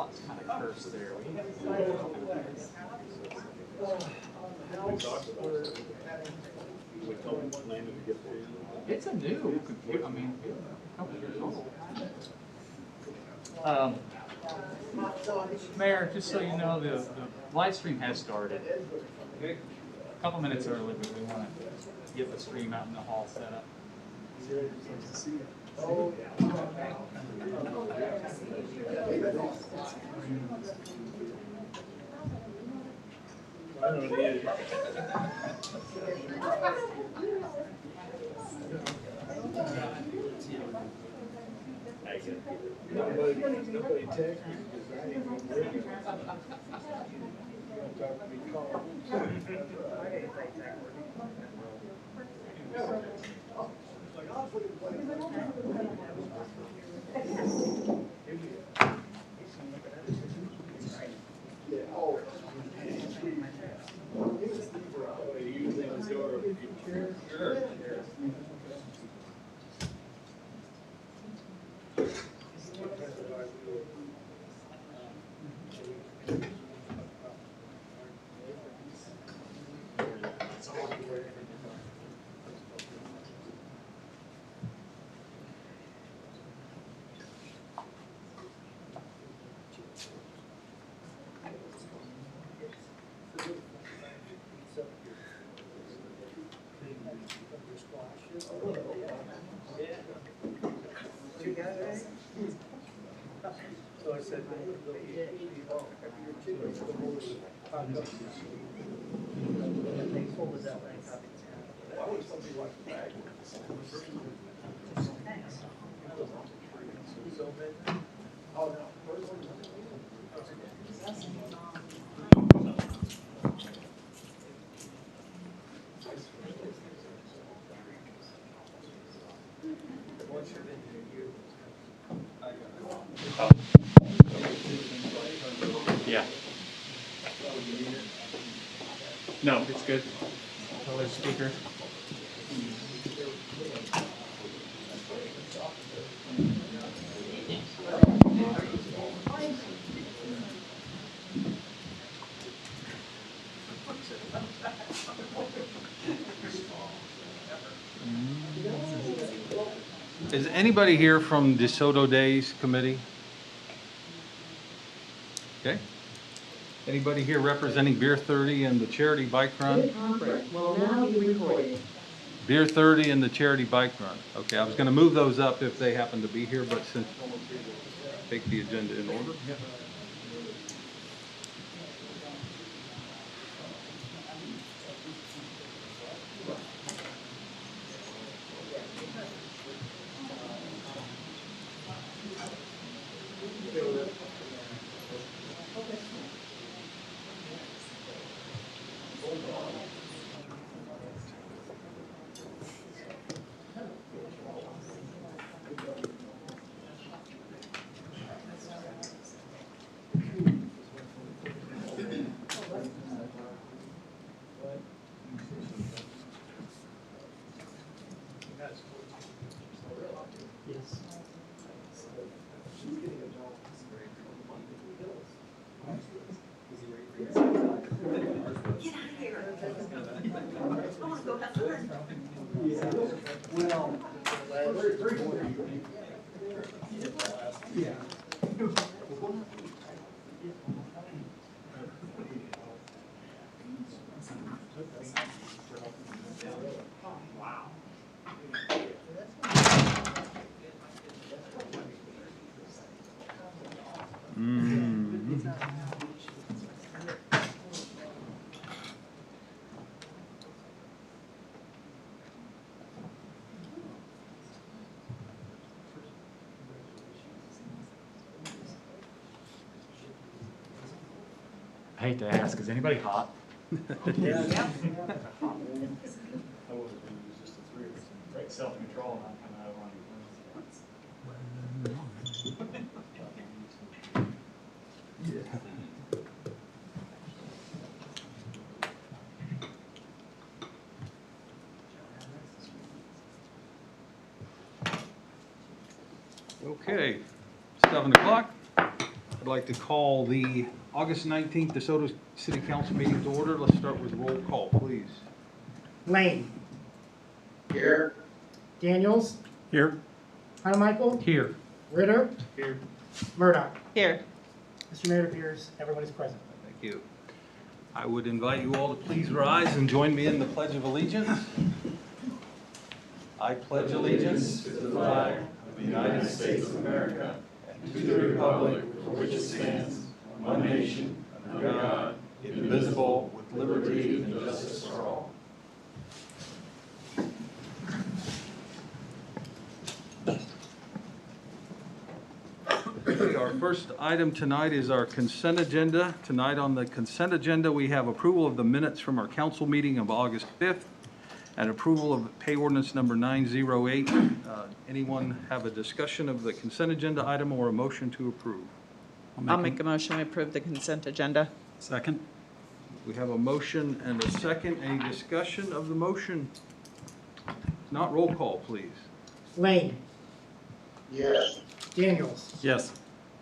It's kind of cursed there. It's a new computer. I mean, a couple years old. Mayor, just so you know, the live stream has started. A couple minutes early, but we want to get the stream out in the hall set up. I don't need Nobody text me because I ain't gonna bring it. Don't talk to me, call. So I said, Yeah. No, it's good. Other speaker. Is anybody here from DeSoto Days Committee? Okay. Anybody here representing Beer 30 and the charity bike run? Will now be recorded. Beer 30 and the charity bike run. Okay, I was going to move those up if they happen to be here, but since take the agenda in order. Yeah. I hate to ask, is anybody hot? Self-control, not coming out Okay, 7 o'clock. I'd like to call the August 19th DeSoto City Council meeting to order. Let's start with roll call, please. Lane. Here. Daniels. Here. Michael. Here. Ritter. Here. Murdoch. Here. Mr. Mayor, it appears everyone is present. Thank you. I would invite you all to please rise and join me in the Pledge of Allegiance. I pledge allegiance to the flag of the United States of America and to the republic for which it stands, one nation, under God, indivisible, with liberty and justice for all. Okay, our first item tonight is our consent agenda. Tonight on the consent agenda, we have approval of the minutes from our council meeting of August 5th and approval of pay ordinance number 908. Anyone have a discussion of the consent agenda item or a motion to approve? I'll make a motion to approve the consent agenda. Second. We have a motion and a second. Any discussion of the motion? Not roll call, please. Lane. Yes. Daniels. Yes.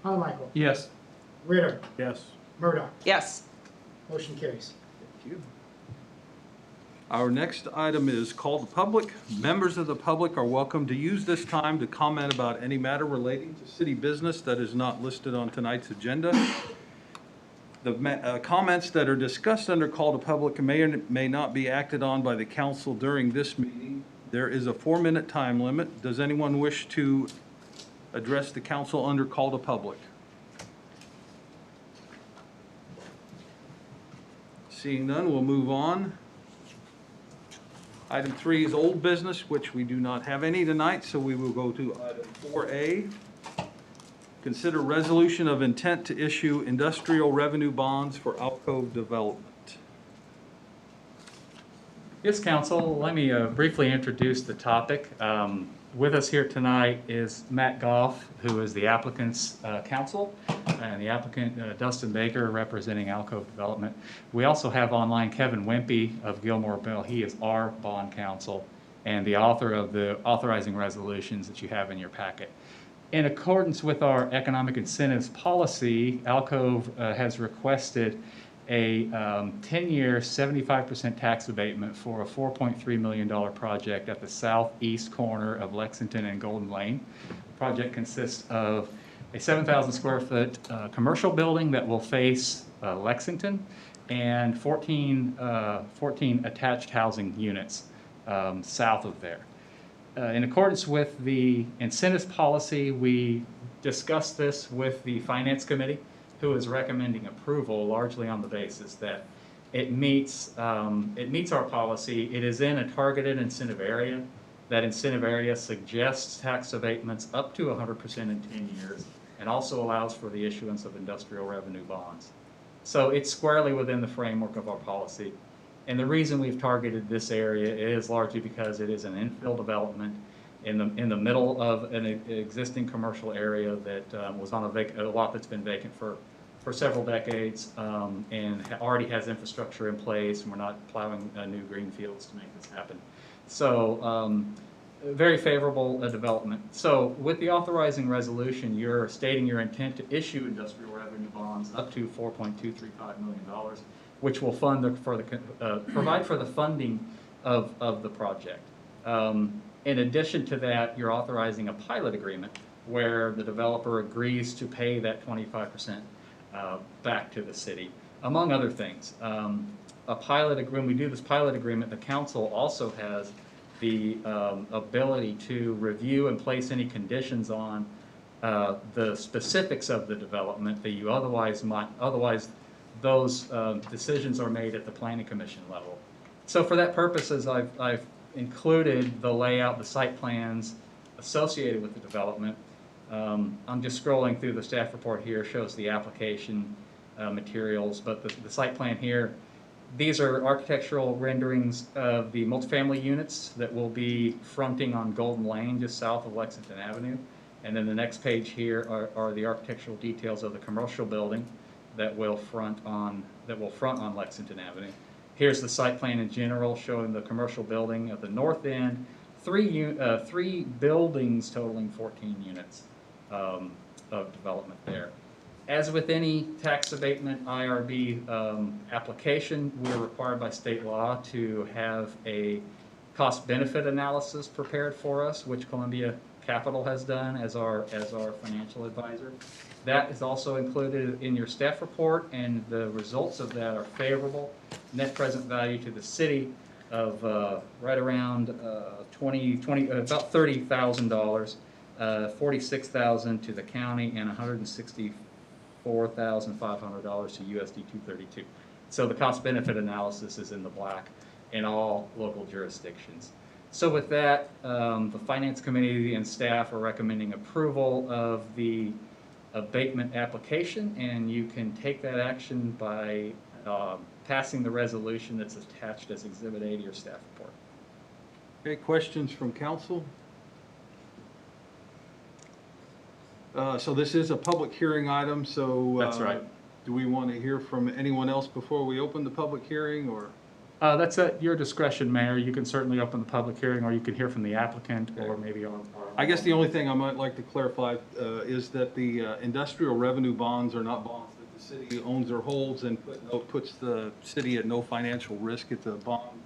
Michael. Yes. Ritter. Yes. Murdoch. Yes. Motion carries. Thank you. Our next item is called the public. Members of the public are welcome to use this time to comment about any matter relating to city business that is not listed on tonight's agenda. The comments that are discussed under call to public may or may not be acted on by the council during this meeting. There is a 4-minute time limit. Does anyone wish to address the council under call to public? Seeing none, we'll move on. Item 3 is old business, which we do not have any tonight, so we will go to item 4A. Consider resolution of intent to issue industrial revenue bonds for Alcove Development. Yes, council, let me briefly introduce the topic. With us here tonight is Matt Goff, who is the applicant's counsel, and the applicant Dustin Baker representing Alcove Development. We also have online Kevin Wimpy of Gilmore Bill. He is our bond counsel and the author of the authorizing resolutions that you have in your packet. In accordance with our economic incentives policy, Alcove has requested a 10-year 75% tax abatement for a $4.3 million project at the southeast corner of Lexington and Golden Lane. The project consists of a 7,000 square foot commercial building that will face Lexington and 14 attached housing units south of there. In accordance with the incentives policy, we discussed this with the Finance Committee, who is recommending approval largely on the basis that it meets our policy. It is in a targeted incentive area. That incentive area suggests tax abatements up to 100% in 10 years and also allows for the issuance of industrial revenue bonds. So it's squarely within the framework of our policy. And the reason we've targeted this area is largely because it is an infill development in the middle of an existing commercial area that was on a lot that's been vacant for several decades and already has infrastructure in place, and we're not plowing new green fields to make this happen. So very favorable development. So with the authorizing resolution, you're stating your intent to issue industrial revenue bonds up to $4.235 million, which will fund provide for the funding of the project. In addition to that, you're authorizing a pilot agreement where the developer agrees to pay that 25% back to the city, among other things. When we do this pilot agreement, the council also has the ability to review and place any conditions on the specifics of the development that you otherwise those decisions are made at the planning commission level. So for that purposes, I've included the layout, the site plans associated with the development. I'm just scrolling through the staff report here, shows the application materials, but the site plan here, these are architectural renderings of the multifamily units that will be fronting on Golden Lane, just south of Lexington Avenue. And then the next page here are the architectural details of the commercial building that will front on Lexington Avenue. Here's the site plan in general, showing the commercial building at the north end, three buildings totaling 14 units of development there. As with any tax abatement IRB application, we are required by state law to have a cost-benefit analysis prepared for us, which Columbia Capital has done as our financial advisor. That is also included in your staff report, and the results of that are favorable. Net present value to the city of right around about $30,000, $46,000 to the county, and $164,500 to USD 232. So the cost-benefit analysis is in the black in all local jurisdictions. So with that, the Finance Committee and staff are recommending approval of the abatement application, and you can take that action by passing the resolution that's attached as Exhibit A to your staff report. Okay, questions from council? So this is a public hearing item, so. That's right. Do we want to hear from anyone else before we open the public hearing, or? That's at your discretion, Mayor. You can certainly open the public hearing, or you can hear from the applicant, or maybe on. I guess the only thing I might like to clarify is that the industrial revenue bonds are not bonds that the city owns or holds and puts the city at no financial risk. It's a bond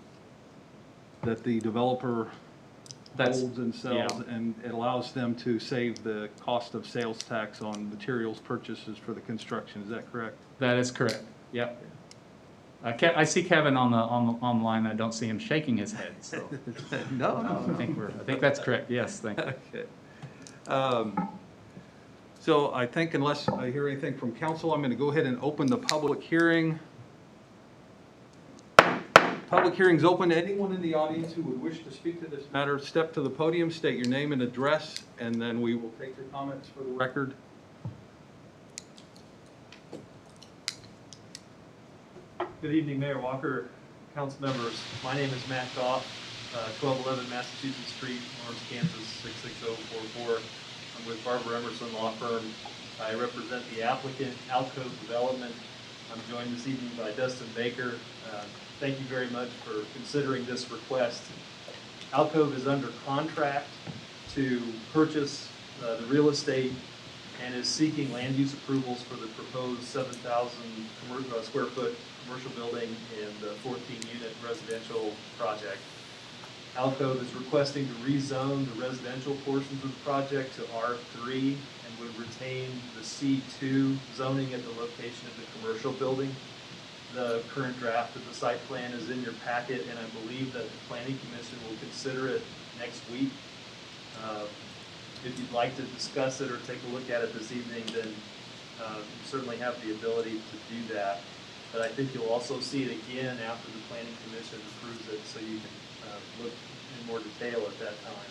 that the developer holds and sells, yeah. and it allows them to save the cost of sales tax on materials purchases for the construction. Is that correct? That is correct. Yep. I see Kevin on the online. I don't see him shaking his head. So No. I think that's correct. Yes, thank you. Okay. So I think unless I hear anything from council, I'm going to go ahead and open the public hearing. Public hearing's open. Anyone in the audience who would wish to speak to this matter, step to the podium, state your name and address, and then we will take your comments for the record. Good evening, Mayor Walker, council members. My name is Matt Goff, 1211 Massachusetts Street, Lawrence, Kansas 66044. I'm with Barbara Emerson Law Firm. I represent the applicant, Alcove Development. I'm joined this evening by Dustin Baker. Thank you very much for considering this request. Alcove is under contract to purchase the real estate and is seeking land use approvals for the proposed 7,000 square foot commercial building and the 14-unit residential project. Alcove is requesting to rezone the residential portions of the project to R3 and would retain the C2 zoning at the location of the commercial building. The current draft of the site plan is in your packet, and I believe that the Planning Commission will consider it next week. If you'd like to discuss it or take a look at it this evening, then you certainly have the ability to do that. But I think you'll also see it again after the Planning Commission approves it, so you can look in more detail at that time.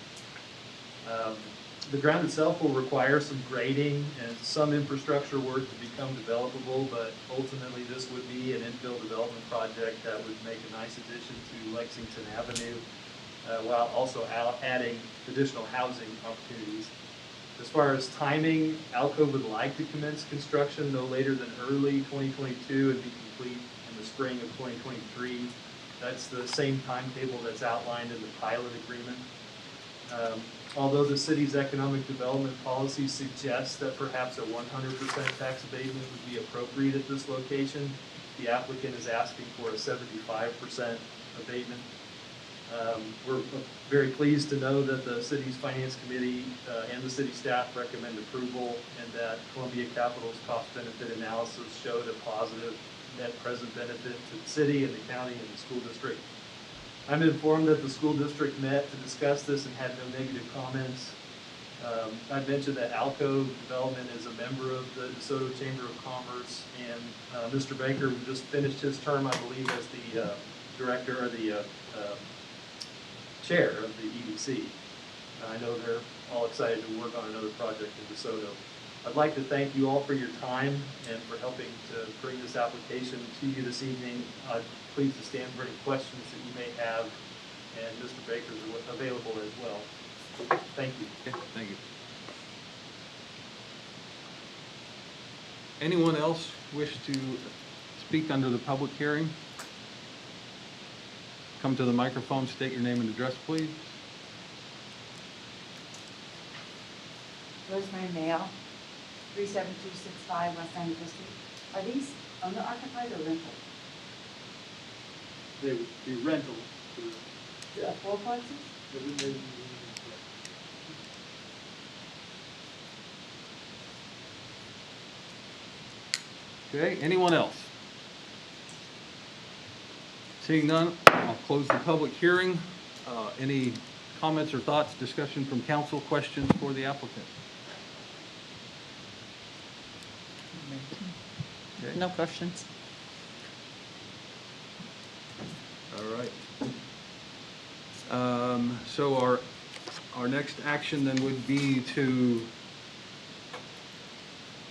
The ground itself will require some grading and some infrastructure work to become developable, but ultimately this would be an infill development project that would make a nice addition to Lexington Avenue, while also adding additional housing opportunities. As far as timing, Alcove would like to commence construction no later than early 2022 and be complete in the spring of 2023. That's the same timetable that's outlined in the pilot agreement. Although the city's economic development policy suggests that perhaps a 100% tax abatement would be appropriate at this location, the applicant is asking for a 75% abatement. We're very pleased to know that the city's finance committee and the city staff recommend approval, and that Columbia Capital's cost-benefit analysis showed a positive net present benefit to the city and the county and the school district. I'm informed that the school district met to discuss this and had no negative comments. I mentioned that Alcove Development is a member of the DeSoto Chamber of Commerce, and Mr. Baker just finished his term, I believe, as the director or the chair of the EDC. I know they're all excited to work on another project in DeSoto. I'd like to thank you all for your time and for helping to bring this application to you this evening. Please to stand for any questions that you may have, and Mr. Baker is available as well. Thank you. Okay, thank you. Anyone else wish to speak under the public hearing? Come to the microphone, state your name and address, please. Rosemary Mail, 37265 West 95th Street. Are these owner occupied or rental? They would be rental. Fourplexes? Okay, anyone else? Seeing none, I'll close the public hearing. Any comments or thoughts, discussion from council, questions for the applicant? Okay. No questions. All right. So our next action then would be to,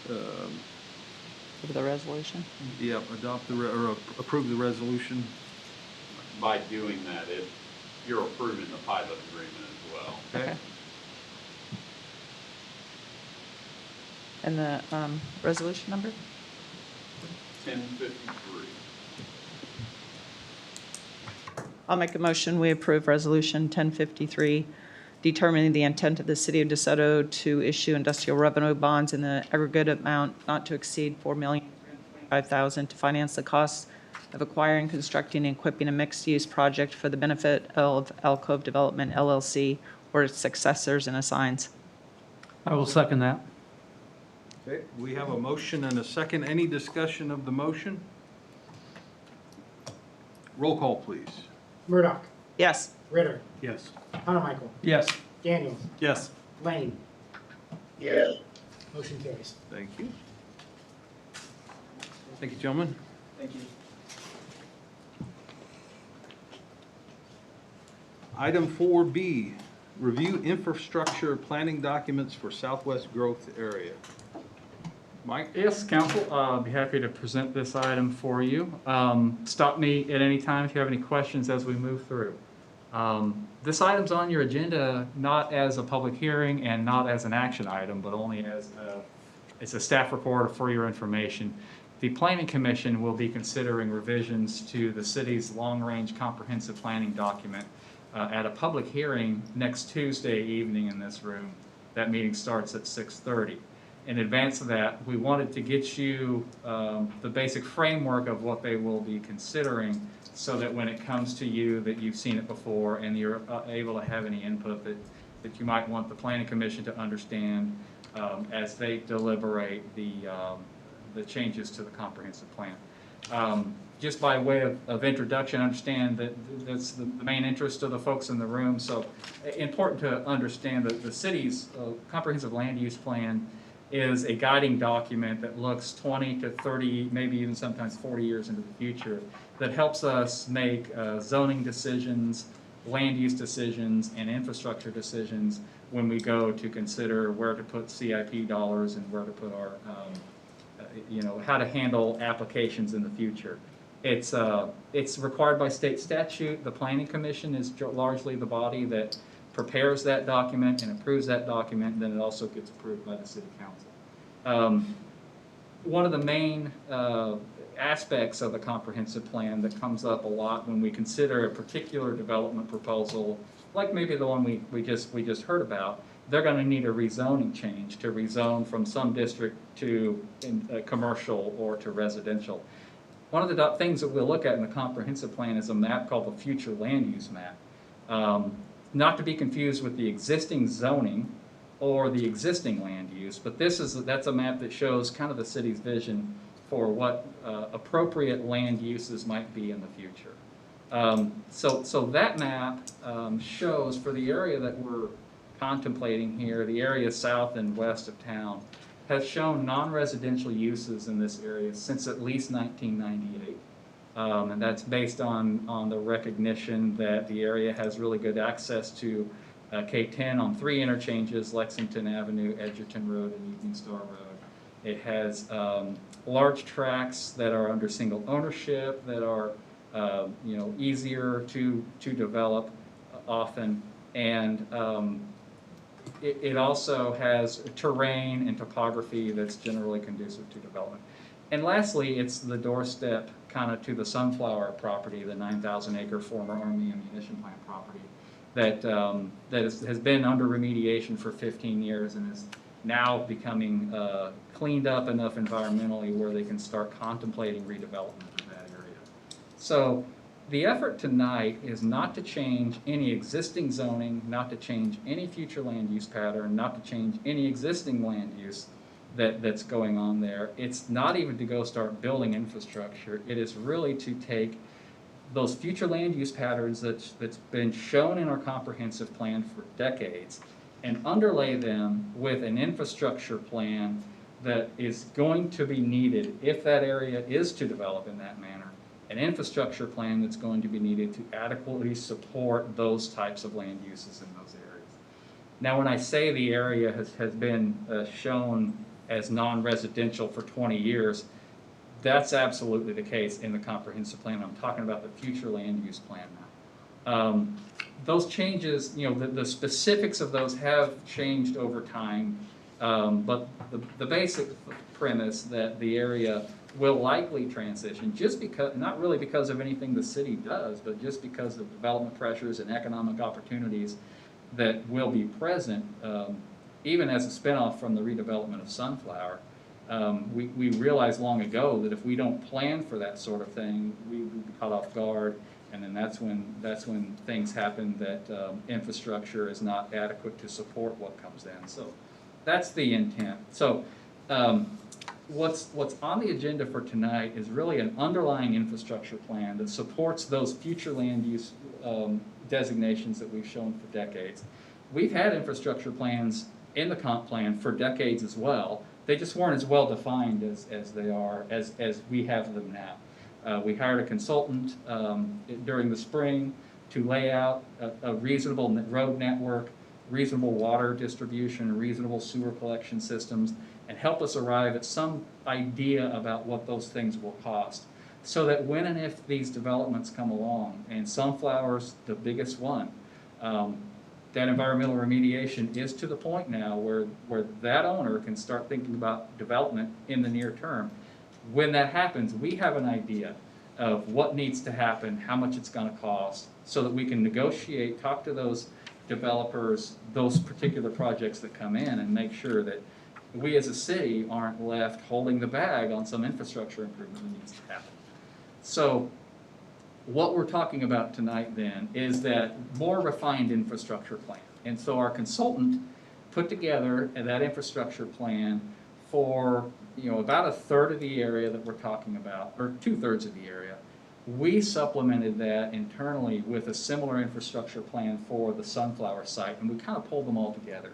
For the resolution. adopt or approve the resolution. By doing that, if you're approving the pilot agreement as well. Okay? And the resolution number? 1053. I'll make a motion, we approve Resolution 1053, determining the intent of the City of DeSoto to issue industrial revenue bonds in the aggregate amount not to exceed $4,325,000 to finance the costs of acquiring, constructing, and equipping a mixed-use project for the benefit of Alcove Development LLC or its successors and assigns. I will second that. Okay, we have a motion and a second. Any discussion of the motion? Roll call, please. Murdoch, Yes. Ritter, Yes. Hanamichael, Yes. Daniels, Yes. Lane. Yes. Motion carries. Thank you. Thank you, gentlemen. Thank you. Item 4B, review infrastructure planning documents for Southwest Growth Area. Mike? Yes, council, I'll be happy to present this item for you. Stop me at any time if you have any questions as we move through. This item's on your agenda not as a public hearing and not as an action item, but only as it's a staff report for your information. The Planning Commission will be considering revisions to the city's long-range comprehensive planning document at a public hearing next Tuesday evening in this room. That meeting starts at 6:30. In advance of that, we wanted to get you the basic framework of what they will be considering so that when it comes to you that you've seen it before and you're able to have any input that you might want the Planning Commission to understand as they deliberate the changes to the comprehensive plan. Just by way of introduction, understand that that's the main interest of the folks in the room. So important to understand that the city's comprehensive land use plan is a guiding document that looks 20 to 30, maybe even sometimes 40 years into the future, that helps us make zoning decisions, land use decisions, and infrastructure decisions when we go to consider where to put CIP dollars and where to put our, how to handle applications in the future. It's required by state statute. The Planning Commission is largely the body that prepares that document and approves that document, and then it also gets approved by the City Council. One of the main aspects of the comprehensive plan that comes up a lot when we consider a particular development proposal, like maybe the one we just heard about, they're going to need a rezoning change to rezone from some district to commercial or to residential. One of the things that we'll look at in the comprehensive plan is a map called the future land use map. Not to be confused with the existing zoning or the existing land use, but that's a map that shows kind of the city's vision for what appropriate land uses might be in the future. So that map shows for the area that we're contemplating here, the area south and west of town, has shown non-residential uses in this area since at least 1998. And that's based on the recognition that the area has really good access to K10 on 3 interchanges, Lexington Avenue, Edgerton Road, and Evening Star Road. It has large tracts that are under single ownership, that are easier to develop often, and it also has terrain and topography that's generally conducive to development. And lastly, it's the doorstep kind of to the Sunflower property, the 9,000-acre former Army ammunition plant property that has been under remediation for 15 years and now becoming cleaned up enough environmentally where they can start contemplating redevelopment in that area. So the effort tonight is not to change any existing zoning, not to change any future land use pattern, not to change any existing land use that's going on there. It's not even to go start building infrastructure. It is really to take those future land use patterns that's been shown in our comprehensive plan for decades and underlay them with an infrastructure plan that is going to be needed if that area is to develop in that manner. An infrastructure plan that's going to be needed to adequately support those types of land uses in those areas. Now, when I say the area has been shown as non-residential for 20 years, that's absolutely the case in the comprehensive plan. I'm talking about the future land use plan now. Those changes, the specifics of those have changed over time, but the basic premise that the area will likely transition, just because, not really because of anything the city does, but just because of development pressures and economic opportunities that will be present, even as a spinoff from the redevelopment of Sunflower. We realized long ago that if we don't plan for that sort of thing, we would be caught off guard, and then that's when things happen that infrastructure is not adequate to support what comes in. So that's the intent. So what's on the agenda for tonight is really an underlying infrastructure plan that supports those future land use designations that we've shown for decades. We've had infrastructure plans in the comp plan for decades as well. They just weren't as well defined as they are, as we have them now. We hired a consultant during the spring to lay out a reasonable road network, reasonable water distribution, reasonable sewer collection systems, and help us arrive at some idea about what those things will cost. So that when and if these developments come along, and Sunflower's the biggest one, that environmental remediation is to the point now where that owner can start thinking about development in the near term. When that happens, we have an idea of what needs to happen, how much it's going to cost, so that we can negotiate, talk to those developers, those particular projects that come in, and make sure that we as a city aren't left holding the bag on some infrastructure improvement that needs to happen. So what we're talking about tonight then is that more refined infrastructure plan. And so our consultant put together that infrastructure plan for about a third of the area that we're talking about, or 2/3 of the area. We supplemented that internally with a similar infrastructure plan for the Sunflower site, and we kind of pulled them all together.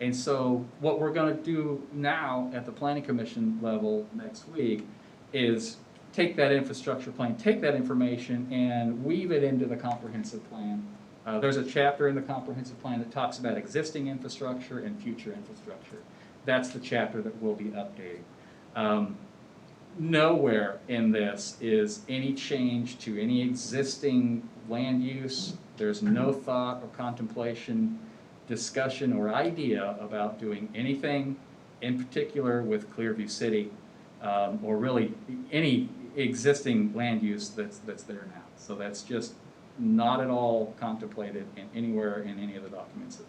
And so what we're going to do now at the Planning Commission level next week is take that infrastructure plan, take that information, and weave it into the comprehensive plan. There's a chapter in the comprehensive plan that talks about existing infrastructure and future infrastructure. That's the chapter that we'll be updating. Nowhere in this is any change to any existing land use. There's no thought or contemplation, discussion, or idea about doing anything in particular with Clearview City, or really any existing land use that's there now. So that's just not at all contemplated anywhere in any of the documents that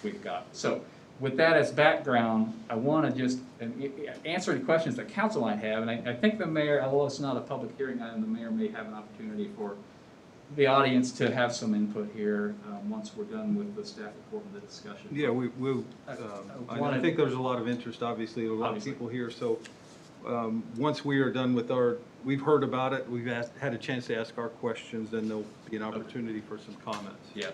we've got. So with that as background, I want to just answer any questions that council might have. And I think the mayor, although it's not a public hearing item, the mayor may have an opportunity for the audience to have some input here once we're done with the staff report and the discussion. Yeah, I think there's a lot of interest, obviously, a lot of people here. So once we are done with we've heard about it, we've had a chance to ask our questions, then there'll be an opportunity for some comments. Yeah.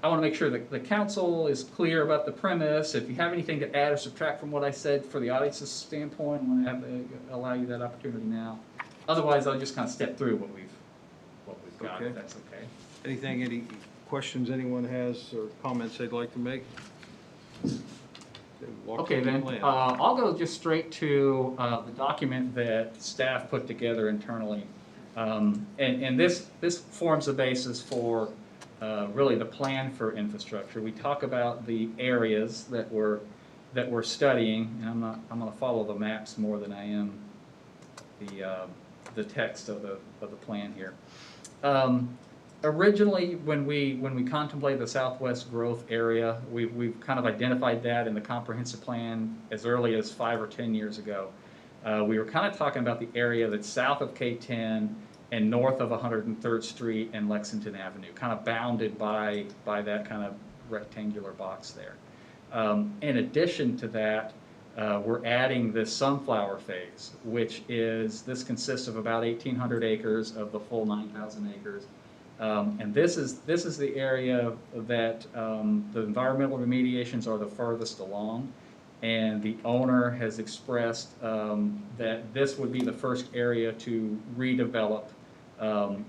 I want to make sure that the council is clear about the premise. If you have anything to add or subtract from what I said for the audience's standpoint, I want to allow you that opportunity now. Otherwise, I'll just kind of step through what we've got, Okay. if that's okay. Any questions anyone has or comments they'd like to make? Okay, then, I'll go just straight to the document that staff put together internally. And this forms the basis for really the plan for infrastructure. We talk about the areas that we're studying, and I'm going to follow the maps more than I am the text of the plan here. Originally, when we contemplated the southwest growth area, we've kind of identified that in the comprehensive plan as early as 5 or 10 years ago. We were kind of talking about the area that's south of K10 and north of 103rd Street and Lexington Avenue, kind of bounded by that kind of rectangular box there. In addition to that, we're adding this sunflower phase, which this consists of about 1,800 acres of the full 9,000 acres. And this is the area that the environmental remediations are the furthest along, and the owner has expressed that this would be the first area to redevelop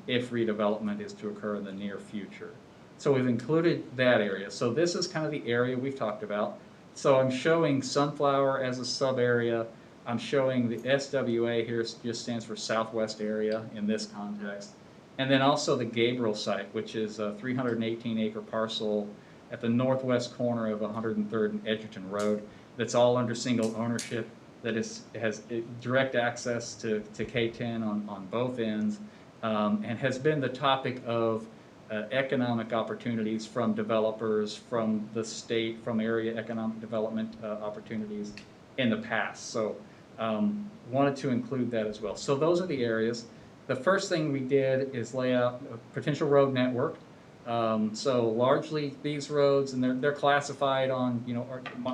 if redevelopment is to occur in the near future. So we've included that area. So this is kind of the area we've talked about. So I'm showing sunflower as a sub area. I'm showing the SWA here just stands for Southwest Area in this context. And then also the Gabriel site, which is a 318-acre parcel at the northwest corner of 103rd and Edgerton Road that's all under single ownership, that has direct access to K10 on both ends, and has been the topic of economic opportunities from developers, from the state, from area economic development opportunities in the past. So wanted to include that as well. So those are the areas. The first thing we did is lay out a potential road network. So largely these roads, and they're classified on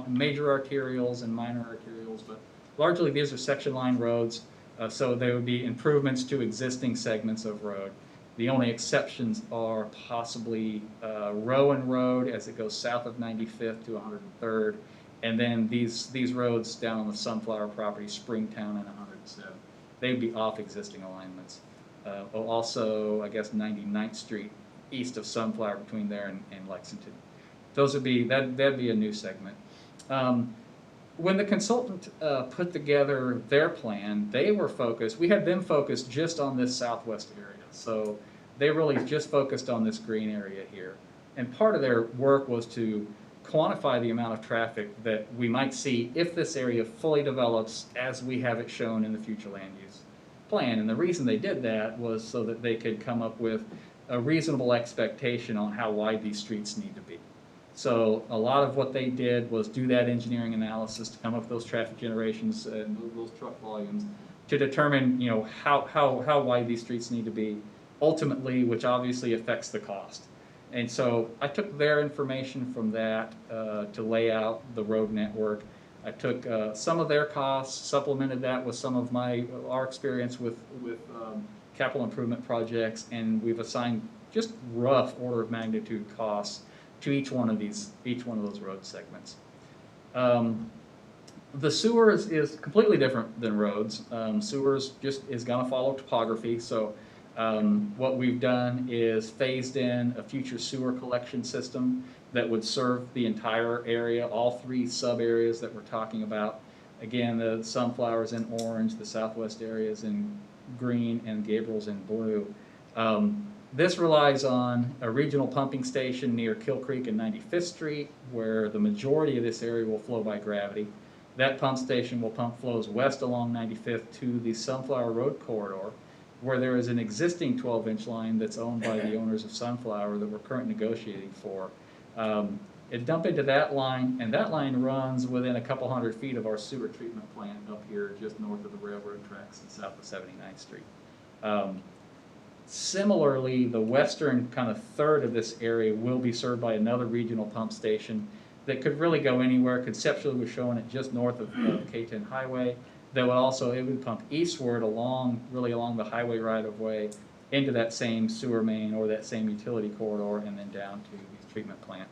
major arterials and minor arterials, but largely these are section line roads. So they would be improvements to existing segments of road. The only exceptions are possibly Rowan Road as it goes south of 95th to 103rd, and then these roads down on the Sunflower property, Springtown and 107. They'd be off existing alignments. Also, I guess 99th Street east of Sunflower between there and Lexington. Those would be that'd be a new segment. When the consultant put together their plan, we had them focused just on this southwest area. So they really just focused on this green area here. And part of their work was to quantify the amount of traffic that we might see if this area fully develops as we have it shown in the future land use plan. And the reason they did that was so that they could come up with a reasonable expectation on how wide these streets need to be. So a lot of what they did was do that engineering analysis to come up with those traffic generations and those truck volumes to determine, how wide these streets need to be ultimately, which obviously affects the cost. And so I took their information from that to lay out the road network. I took some of their costs, supplemented that with some of our experience with capital improvement projects, and we've assigned just rough order of magnitude costs to each one of those road segments. The sewers is completely different than roads. Sewers just is going to follow topography. So what we've done is phased in a future sewer collection system that would serve the entire area, all 3 sub areas that we're talking about. Again, the Sunflowers in orange, the southwest areas in green, and Gabriel's in blue. This relies on a regional pumping station near Kill Creek and 95th Street, where the majority of this area will flow by gravity. That pump station will pump flows west along 95th to the Sunflower Road corridor, where there is an existing 12-inch line that's owned by the owners of Sunflower that we're currently negotiating for. It dumped into that line, and that line runs within a couple hundred feet of our sewer treatment plant up here just north of the railroad tracks and south of 79th Street. Similarly, the western kind of third of this area will be served by another regional pump station that could really go anywhere. Conceptually, we're showing it just north of K10 Highway. That would it would pump eastward along the highway right-of-way into that same sewer main or that same utility corridor, and then down to the treatment plant.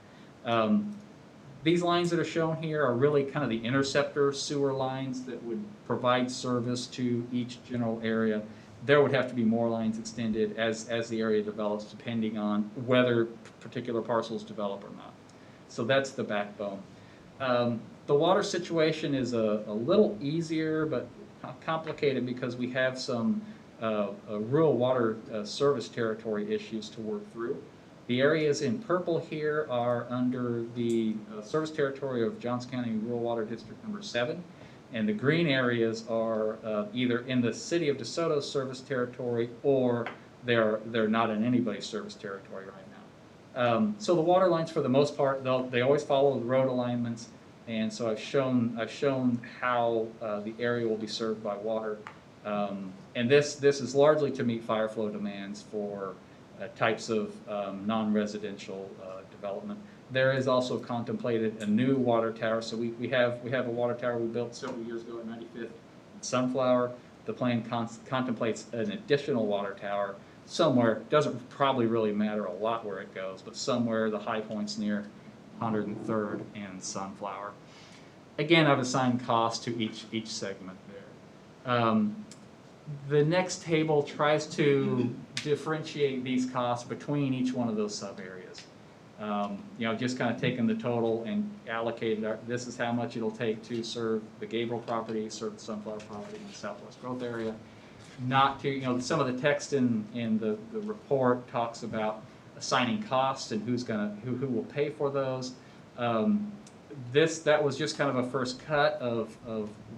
These lines that are shown here are really kind of the interceptor sewer lines that would provide service to each general area. There would have to be more lines extended as the area develops, depending on whether particular parcels develop or not. So that's the backbone. The water situation is a little easier, but complicated because we have some rural water service territory issues to work through. The areas in purple here are under the service territory of Johnson County Rural Water District number 7. And the green areas are either in the city of DeSoto's service territory or they're not in anybody's service territory right now. So the water lines, for the most part, they always follow the road alignments, and so I've shown how the area will be served by water. And this is largely to meet fire flow demands for types of non-residential development. There is also contemplated a new water tower. So we have a water tower we built several years ago at 95th and Sunflower. The plan contemplates an additional water tower somewhere. Doesn't probably really matter a lot where it goes, but somewhere the high points near 103rd and Sunflower. Again, I've assigned cost to each segment there. The next table tries to differentiate these costs between each one of those sub areas. Just kind of taking the total and allocated, this is how much it'll take to serve the Gabriel property, serve the Sunflower property in the Southwest Growth Area. Not to, some of the text in the report talks about assigning costs and who will pay for those. That was just kind of a first cut of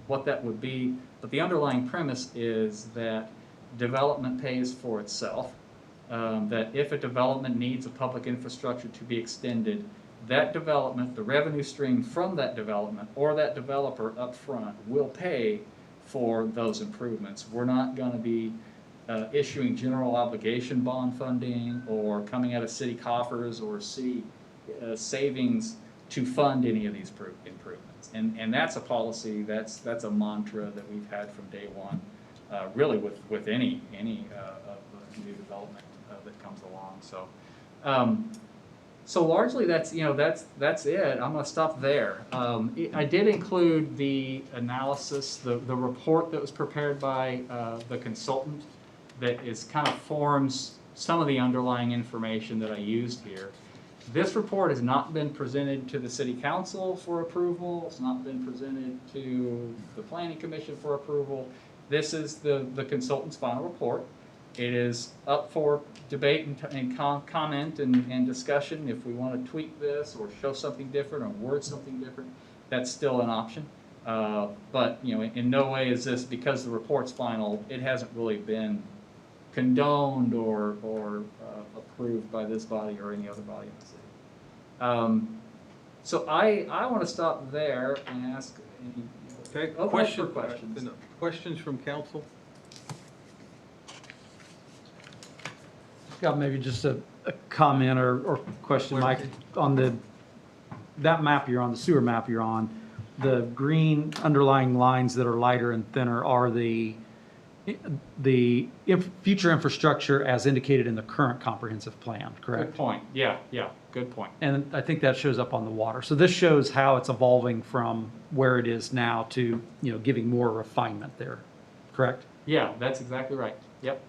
what that would be, but the underlying premise is that development pays for itself. That if a development needs a public infrastructure to be extended, that development, the revenue stream from that development or that developer up front will pay for those improvements. We're not going to be issuing general obligation bond funding or coming out of city coffers or city savings to fund any of these improvements. And that's a policy, that's a mantra that we've had from day one, really with any new development that comes along. So largely that's it. I'm going to stop there. I did include the analysis, the report that was prepared by the consultant that kind of forms some of the underlying information that I used here. This report has not been presented to the City Council for approval. It's not been presented to the Planning Commission for approval. This is the consultant's final report. It is up for debate and comment and discussion. If we want to tweak this or show something different or word something different, that's still an option. But in no way is this, because the report's final, it hasn't really been condoned or approved by this body or any other body in the city. So I want to stop there and ask any questions. Questions from council? Got maybe just a comment or question, Mike, on that map you're on, the sewer map you're on, the green underlying lines that are lighter and thinner are the future infrastructure as indicated in the current comprehensive plan, correct? Good point. Yeah, good point. And I think that shows up on the water. So this shows how it's evolving from where it is now to, giving more refinement there, correct? Yeah, that's exactly right. Yep.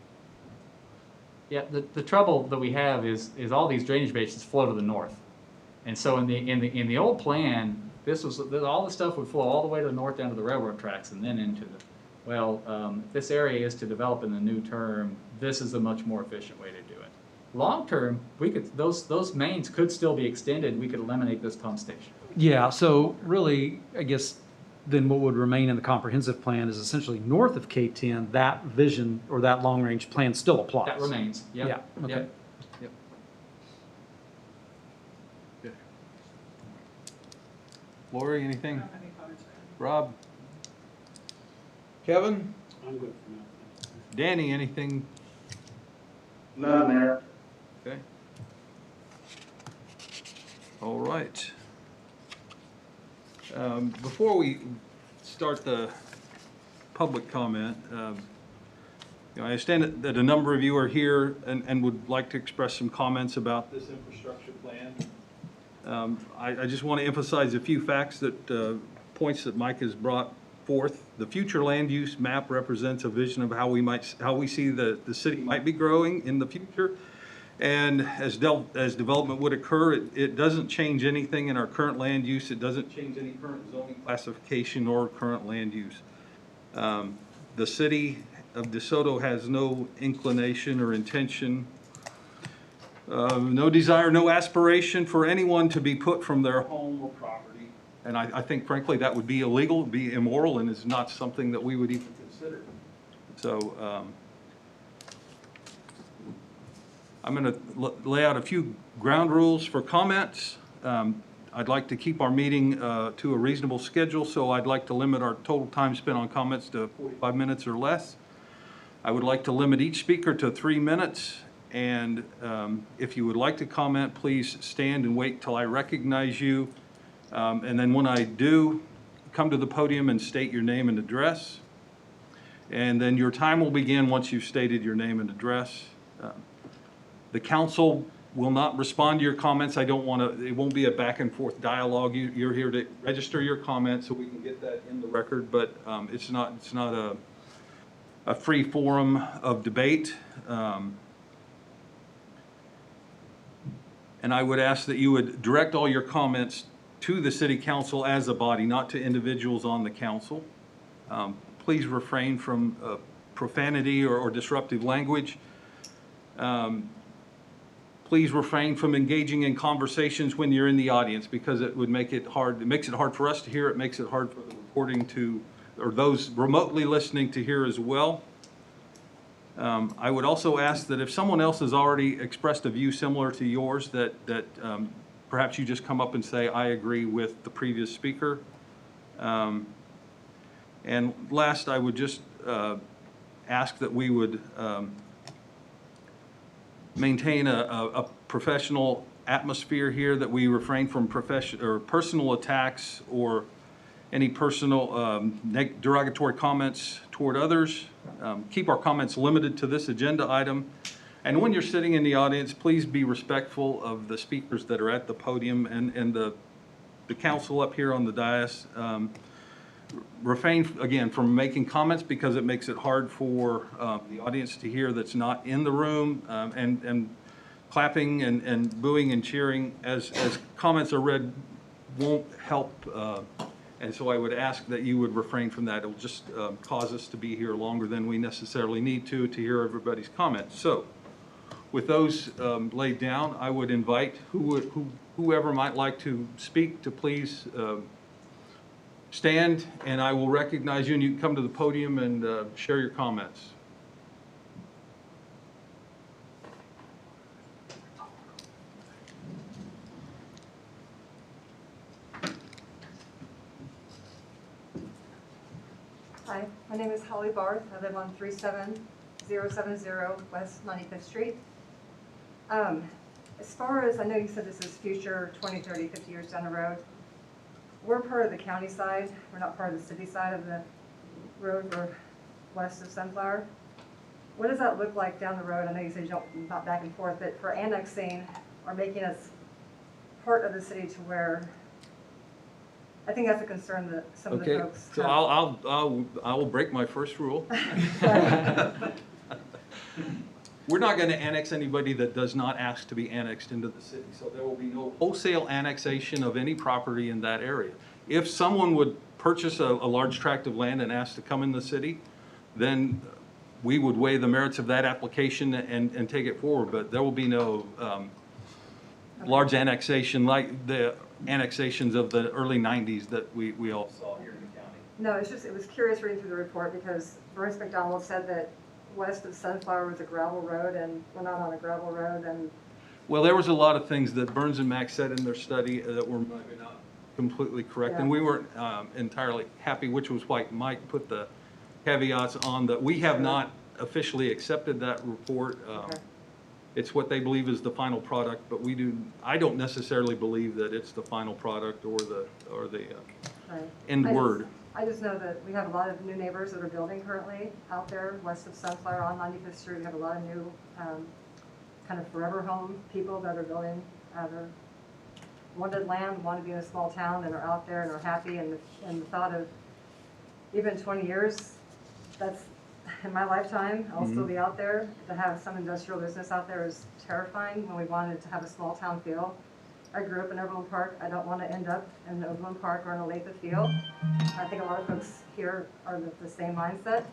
Yeah, the trouble that we have is all these drainage basins flow to the north, and so in the old plan, all the stuff would flow all the way to the north down to the railroad tracks and then into the. Well, if this area is to develop in the new term, this is a much more efficient way to do it. Long term, we could those mains could still be extended. We could eliminate this pump station. Yeah. So really, I guess then what would remain in the comprehensive plan is essentially north of K10. That vision or that long range plan still applies. That remains. Yep. Yeah. Okay. Yep. Okay. Lori, anything? Rob? Kevin? I'm good for now. Danny, anything? None, Mayor. Okay. All right. Before we start the public comment, I understand that a number of you are here and would like to express some comments about this infrastructure plan. I just want to emphasize a few facts points that Mike has brought forth. The future land use map represents a vision of how we see the city might be growing in the future. And as development would occur, it doesn't change anything in our current land use. It doesn't change any current zoning classification or current land use. The city of DeSoto has no inclination or intention, no desire, no aspiration for anyone to be put from their home or property. And I think, frankly, that would be illegal, be immoral, and is not something that we would even consider. So I'm going to lay out a few ground rules for comments. I'd like to keep our meeting to a reasonable schedule, so I'd like to limit our total time spent on comments to 45 minutes or less. I would like to limit each speaker to 3 minutes, and if you would like to comment, please stand and wait till I recognize you. And then when I do, come to the podium and state your name and address. And then your time will begin once you've stated your name and address. The council will not respond to your comments. I don't want to, it won't be a back and forth dialogue. You're here to register your comments so we can get that in the record, but it's not a free forum of debate. And I would ask that you would direct all your comments to the city council as a body, not to individuals on the council. Please refrain from profanity or disruptive language. Please refrain from engaging in conversations when you're in the audience, because it would make it hard. It makes it hard for us to hear. It makes it hard for the recording to, or those remotely listening to hear as well. I would also ask that if someone else has already expressed a view similar to yours, that perhaps you just come up and say, I agree with the previous speaker. And last, I would just ask that we would maintain a professional atmosphere here, that we refrain from personal attacks or any personal derogatory comments toward others. Keep our comments limited to this agenda item. And when you're sitting in the audience, please be respectful of the speakers that are at the podium and the council up here on the dais. Refrain, again, from making comments, because it makes it hard for the audience to hear that's not in the room, and clapping and booing and cheering as comments are read won't help. And so I would ask that you would refrain from that. It will just cause us to be here longer than we necessarily need to hear everybody's comments. So with those laid down, I would invite whoever might like to speak to please stand, and I will recognize you, and you can come to the podium and share your comments. Hi, my name is Holly Barth. I live on 37070 West 95th Street. As far as, I know you said this is future 20, 30, 50 years down the road. We're part of the county side. We're not part of the city side of the road. We're west of Sunflower. What does that look like down the road? I know you said you don't, not back and forth, but for annexing or making us part of the city to where, I think that's a concern that some of the folks so have. I will break my first rule. We're not going to annex anybody that does not ask to be annexed into the city. So there will be no wholesale annexation of any property in that area. If someone would purchase a large tract of land and ask to come in the city, then we would weigh the merits of that application and take it forward. But there will be no large annexation like the annexations of the early 90s that we all saw here in the county. No, it's just, it was curious reading through the report, because Bruce McDonald said that west of Sunflower was a gravel road, and we're not on a gravel road. And well, there was a lot of things that Burns and Mack said in their study that were maybe not completely correct, and we weren't entirely happy, which was why Mike put the caveats on that we have not officially accepted that report. Okay. It's what they believe is the final product, but I don't necessarily believe that it's the final product or the right. end word. I just know that we have a lot of new neighbors that are building currently out there west of Sunflower on 95th Street. We have a lot of new kind of forever home people that are building either wanted land, want to be in a small town, and are out there and are happy. And the thought of even 20 years, that's in my lifetime, I'll still be out there. To have some industrial business out there is terrifying when we wanted to have a small town feel. I grew up in Overland Park. I don't want to end up in Overland Park or in Olathe Field. I think a lot of folks here are the same mindset.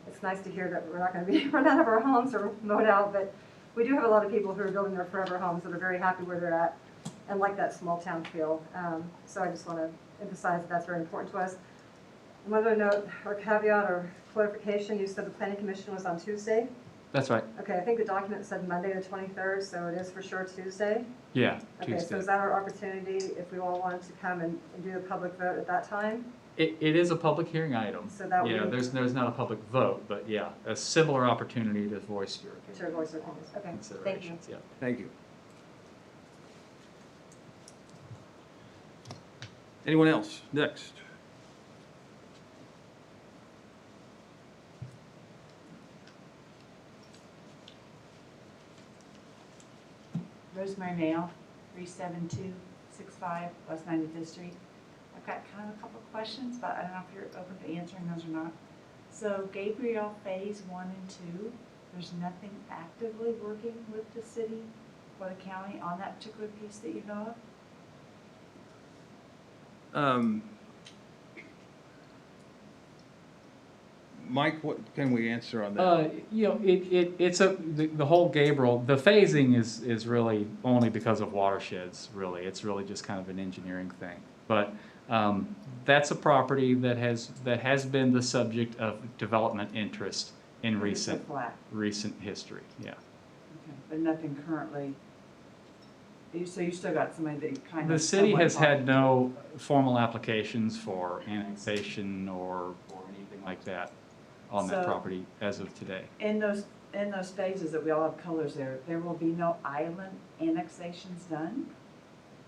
It's nice to hear that we're not going to be run out of our homes or mowed out, but we do have a lot of people who are building their forever homes that are very happy where they're at and like that small town feel. So I just want to emphasize that that's very important to us. Another note or caveat or clarification, you said the planning commission was on Tuesday. That's right. Okay, I think the document said Monday the 23rd, so it is for sure Tuesday. Yeah, Okay, so Tuesday. is that our opportunity if we all wanted to come and do a public vote at that time? It is a public hearing item. So that Yeah, would- there's not a public vote, but yeah, a similar opportunity to voice your Share voice or opinions. Okay, thank you. considerations, yeah. Thank you. Anyone else? Next. Rosemary Nail, 37265 West 95th Street. I've got kind of a couple of questions, but I don't know if you're open to answering those or not. So Gabriel Phase 1 and 2, there's nothing actively working with the city or the county on that particular piece that you know of? Mike, what can we answer on that? You know, it's the whole Gabriel, the phasing is really only because of watersheds, really. It's really just kind of an engineering thing. But that's a property that has been the subject of development interest in It's a recent flat. history, yeah. Okay, but nothing currently. So you still got somebody that kind of. The city somewhat has had follows. no formal applications for annexation or anything like that on that So- property as of today. In those phases that we all have colors there will be no island annexations done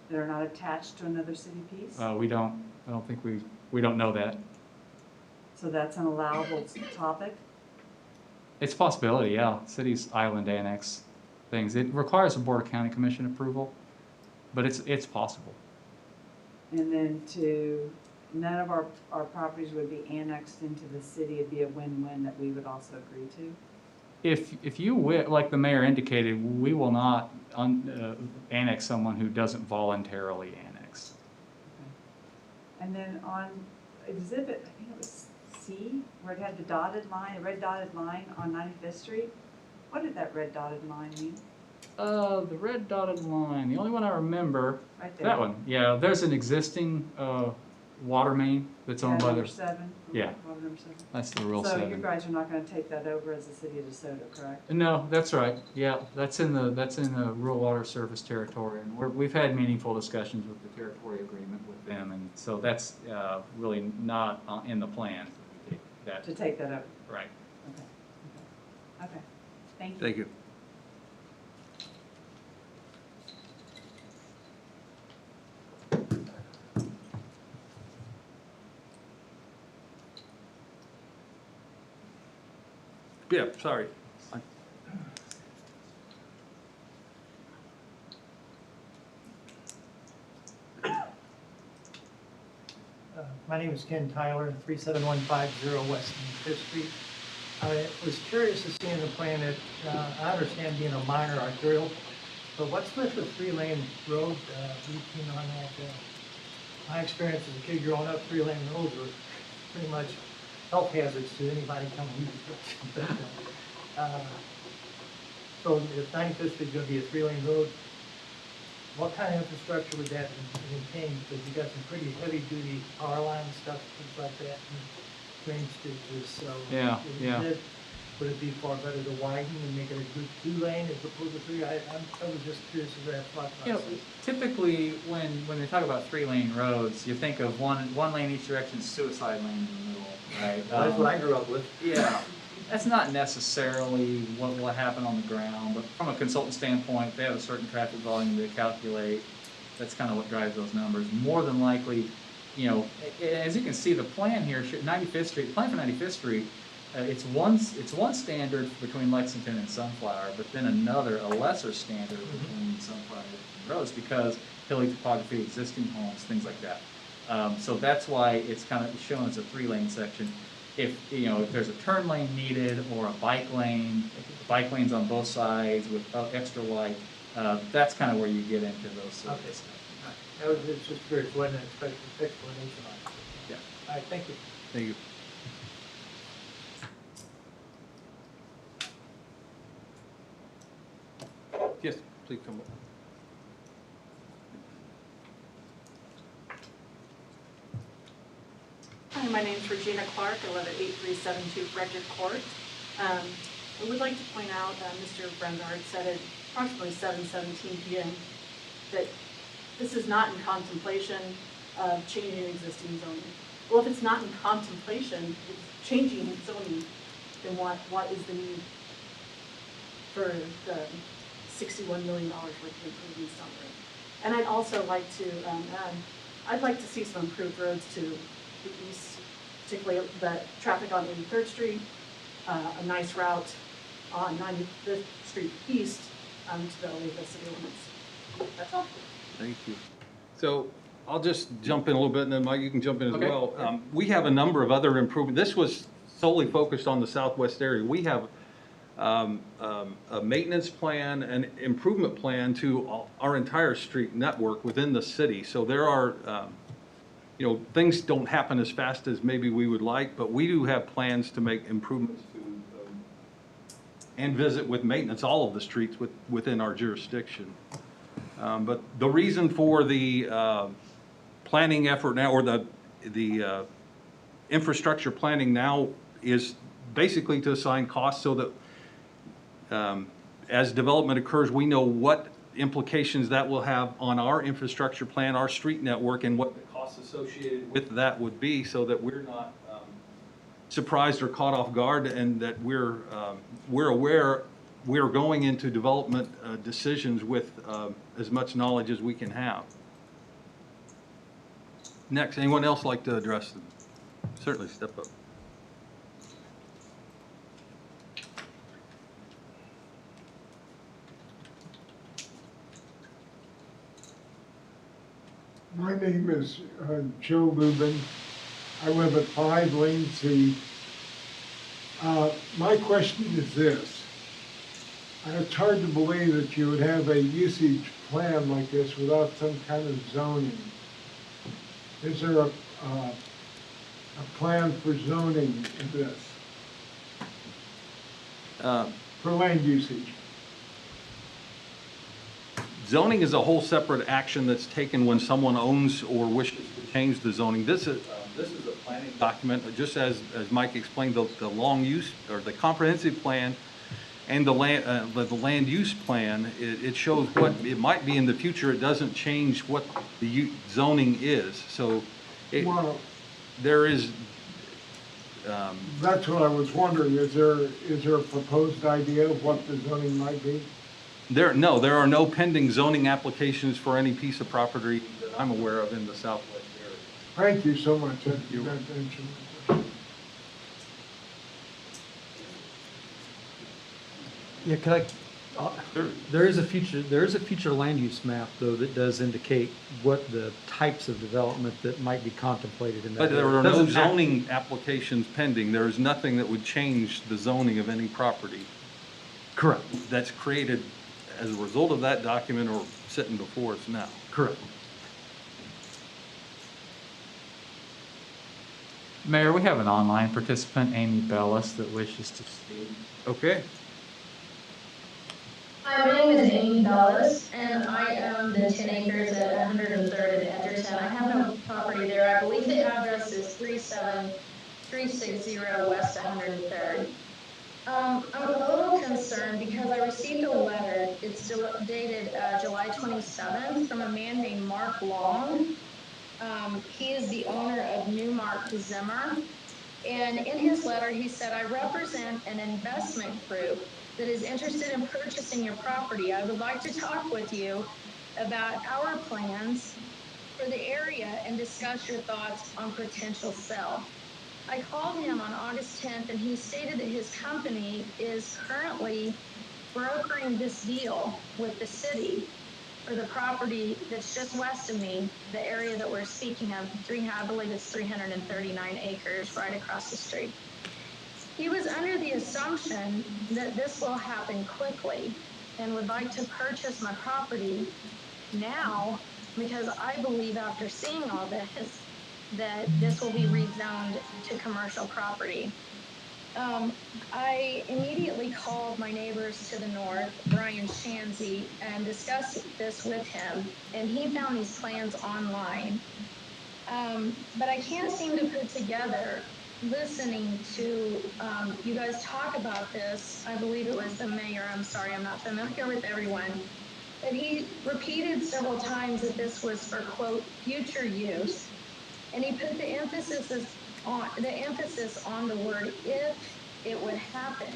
that are not attached to another city piece? I don't think we don't know that. So that's an allowable topic? It's a possibility, yeah. Cities island annex things. It requires a Board of County Commission approval, but it's possible. And then none of our properties would be annexed into the city, it'd be a win-win that we would also agree to? If you like the mayor indicated, we will not annex someone who doesn't voluntarily annex. Okay. And then on exhibit, I think it was C, where it had the dotted line, the red dotted line on 95th Street, what did that red dotted line mean? The red dotted line, the only one I remember, Right there. that one. Yeah, there's an existing water main that's owned by Number the, 7? Yeah. Water number 7. that's the real So you seven. guys are not gonna take that over as the city of DeSoto, correct? No, that's right. Yeah, that's in the rural water service territory, and we've had meaningful discussions with the territory agreement with them, and so that's really not in the plan to take that. To take that over? Right. Okay. Thank you. Thank you. Yeah, sorry. My name is Ken Tyler, 37150 West 5th Street. I was curious to see in the plan that, I understand being a minor arterial, but what's with the 3-lane road, routine on that? My experience as a kid growing up, 3-lane roads were pretty much health hazards to anybody coming using it. So if 95th Street is going to be a 3-lane road, what kind of infrastructure would that maintain? Because you got some pretty heavy-duty power line stuff, things like that, and drain ditches, so. Yeah, yeah. Would it be far better to widen and make it a good 2-lane as opposed to 3? I was just curious as to that thought You know, process. typically, when they talk about 3-lane roads, you think of one lane each direction, suicide lane in the middle, right? That's what I grew up with. Yeah, that's not necessarily what will happen on the ground, but from a consultant standpoint, they have a certain traffic volume they calculate. That's kind of what drives those numbers. More than likely, you know, as you can see, the plan here, 95th Street, the plan for 95th Street, it's one standard between Lexington and Sunflower, but then a lesser standard between Sunflower and Rose because hilly topography, existing homes, things like that. So that's why it's kind of shown as a 3-lane section. If there's a turn lane needed or a bike lanes on both sides with extra light, that's kind of where you get into those sort of Okay. stuff. I was just curious, wasn't an explanation on it. Yeah. All right, thank you. Thank you. Yes, please come up. Hi, my name's Regina Clark. I live at 8372 Frederick Court. I would like to point out, Mr. Brengard said at approximately 7:17 p.m. that this is not in contemplation of changing existing zoning. Well, if it's not in contemplation, it's changing zoning, then what is the need for the $61 million worth of improvements on the road? And I'd also like to add, I'd like to see some improved roads to the east, particularly the traffic on 83rd Street, a nice route on 95th Street East to the Olathe city limits. That's all. Thank you. So I'll just jump in a little bit, and then Mike, you can jump in as Okay. well. We have a number of other improvements. This was solely focused on the southwest area. We have a maintenance plan and improvement plan to our entire street network within the city. So there are, things don't happen as fast as maybe we would like, but we do have plans to make improvements to and visit with maintenance all of the streets within our jurisdiction. But the reason for the planning effort now, or the infrastructure planning now, is basically to assign costs so that as development occurs, we know what implications that will have on our infrastructure plan, our street network, and what the costs associated with that would be, so that we're not surprised or caught off guard, and that we're aware we're going into development decisions with as much knowledge as we can have. Next, anyone else like to address them? Certainly step up. My name is Joe Lubin. I live at 5 Lane C. My question is this. It's hard to believe that you would have a usage plan like this without some kind of zoning. Is there a plan for zoning in this? For land usage? Zoning is a whole separate action that's taken when someone owns or wishes to change the zoning. This is a planning document, just as Mike explained, the long use, or the comprehensive plan, and the land use plan. It shows what it might be in the future. It doesn't change what the zoning is. So there is. That's what I was wondering. Is there a proposed idea of what the zoning might be? There are no pending zoning applications for any piece of property that I'm aware of in the southwest area. Thank you so much. That answered my question. Yeah, could there is a future land use map, though, that does indicate what the types of development that might be contemplated in that. But there are Doesn't no have- zoning applications pending. There is nothing that would change the zoning of any property Correct, that's created as a result of that document or sitting before us now. correct. Mayor, we have an online participant, Amy Bellis, that wishes to speak. Okay. Hi, my name is Amy Bellis, and I own the 10 acres at 103rd and Edgerton. I have no property there. I believe the address is 37360 West 103rd. I'm a little concerned because I received a letter, it's still dated July 27th, from a man named Mark Long. He is the owner of Newmark Zimmer. And in his letter, he said, I represent an investment group that is interested in purchasing your property. I would like to talk with you about our plans for the area and discuss your thoughts on potential sale. I called him on August 10th, and he stated that his company is currently brokering this deal with the city for the property that's just west of me, the area that we're speaking of, I believe it's 339 acres right across the street. He was under the assumption that this will happen quickly and would like to purchase my property now, because I believe after seeing all this, that this will be rezoned to commercial property. I immediately called my neighbors to the north, Brian Shanzy, and discussed this with him, and he found these plans online. But I can't seem to put together listening to you guys talk about this. I believe it was the mayor, I'm sorry, I'm not familiar with everyone, but he repeated several times that this was for, quote, future use. And he put the emphasis on the word if it would happen.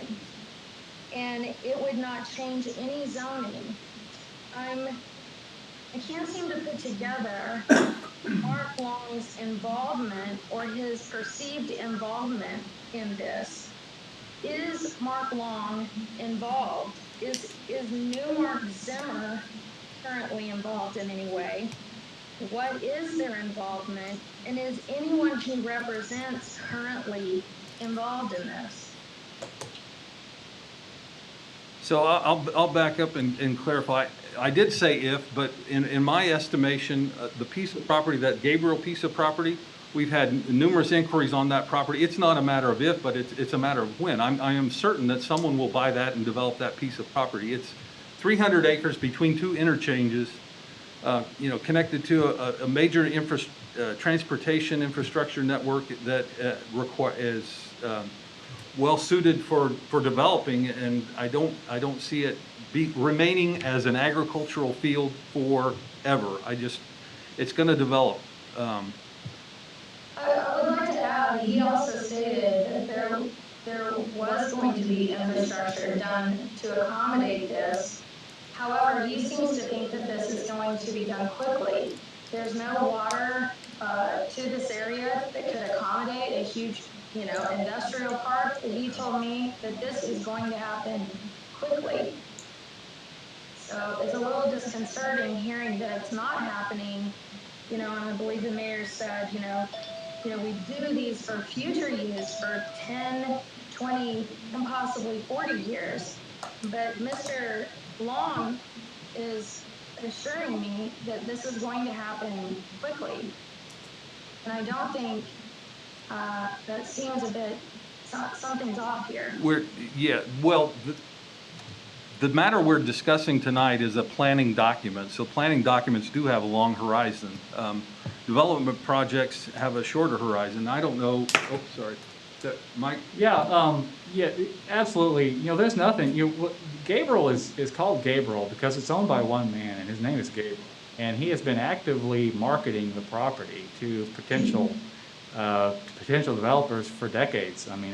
And it would not change any zoning. I can't seem to put together Mark Long's involvement or his perceived involvement in this. Is Mark Long involved? Is Newmark Zimmer currently involved in any way? What is their involvement? And is anyone he represents currently involved in this? So I'll back up and clarify. I did say if, but in my estimation, the piece of property, that Gabriel piece of property, we've had numerous inquiries on that property. It's not a matter of if, but it's a matter of when. I am certain that someone will buy that and develop that piece of property. It's 300 acres between two interchanges, connected to a major transportation infrastructure network that is well suited for developing, and I don't see it remaining as an agricultural field forever. It's going to develop. I would like to add, he also stated that there was going to be infrastructure done to accommodate this. However, he seems to think that this is going to be done quickly. There's no water to this area that could accommodate a huge, industrial park. And he told me that this is going to happen quickly. So it's a little disconcerting hearing that it's not happening, and I believe the mayor said, we do these for future use for 10, 20, and possibly 40 years. But Mr. Long is assuring me that this is going to happen quickly. And I don't think that seems a bit, something's off here. The matter we're discussing tonight is a planning document. So planning documents do have a long horizon. Development projects have a shorter horizon. I don't know. Oh, sorry. Mike? Yeah, absolutely. There's nothing, Gabriel is called Gabriel because it's owned by one man, and his name is Gabriel. And he has been actively marketing the property to potential developers for decades. I mean,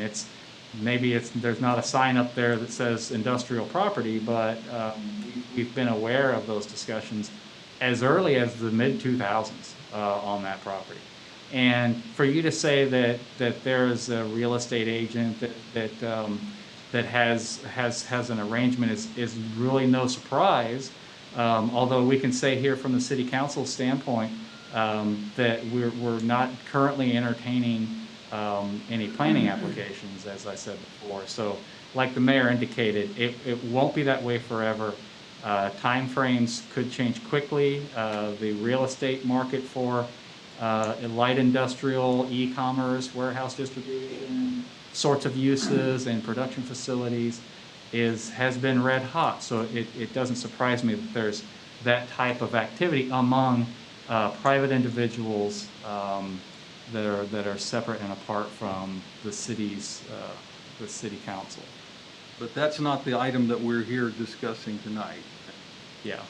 there's not a sign up there that says industrial property, but we've been aware of those discussions as early as the mid-2000s on that property. And for you to say that there is a real estate agent that has an arrangement is really no surprise. Although we can say here from the city council standpoint that we're not currently entertaining any planning applications, as I said before. So like the mayor indicated, it won't be that way forever. Timeframes could change quickly. The real estate market for light industrial, e-commerce, warehouse distribution, sorts of uses and production facilities has been red hot. So it doesn't surprise me that there's that type of activity among private individuals that are separate and apart from the city council. But that's not the item that we're here discussing tonight. Yeah.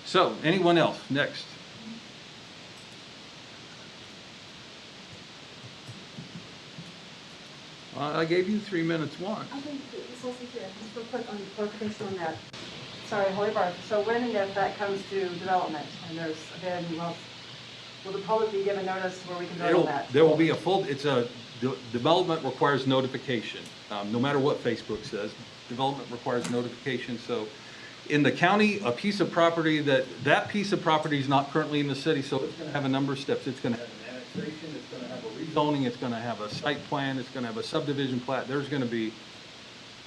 So, anyone else? Next. I gave you 3 minutes once. I think this also here, just real quick on clarification on that. Sorry, Holy Bar. So when and if that comes to development, and there's been, will the public be given notice where we can vote on that? There will be development requires notification. No matter what Facebook says, development requires notification. So in the county, a piece of property that piece of property is not currently in the city, so it's going to have a number of steps. It's going to have an annexation, it's going to have a rezoning, it's going to have a site plan, it's going to have a subdivision plat. There's going to be,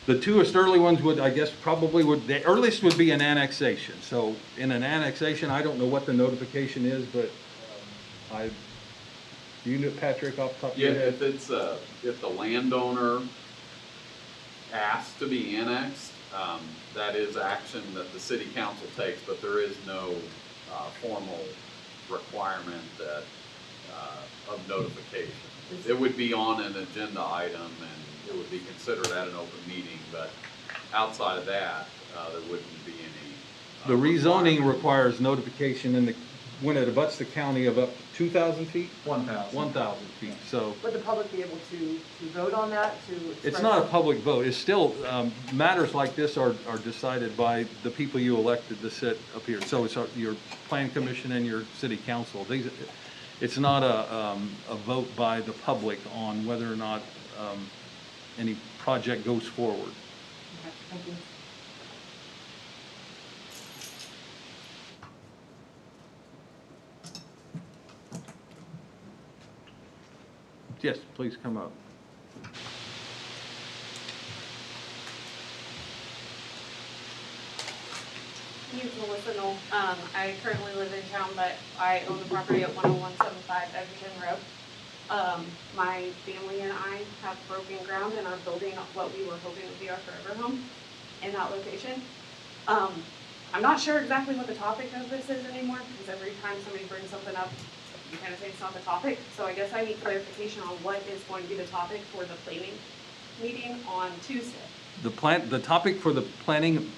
the two early ones the earliest would be an annexation. So in an annexation, I don't know what the notification is, but do you know, Patrick, off the top of your head? If the landowner asks to be annexed, that is action that the city council takes, but there is no formal requirement that of notification. It would be on an agenda item and it would be considered at an open meeting, but outside of that, there wouldn't be any. The rezoning requires notification when it abuts the county of up to 2,000 feet? 1,000. 1,000 feet, so. Would the public be able to vote on that, to express? It's not a public vote. It's still, matters like this are decided by the people you elected to sit up here. So it's your plan commission and your city council. It's not a vote by the public on whether or not any project goes forward. Okay, thank you. Yes, please come up. My name's Melissa Knoll. I currently live in town, but I own the property at 10175 Edgerton Road. My family and I have broken ground and are building what we were hoping would be our forever home in that location. I'm not sure exactly what the topic of this is anymore, because every time somebody brings something up, you kind of say it's not the topic. So I guess I need clarification on what is going to be the topic for the planning meeting on Tuesday. The topic for the planning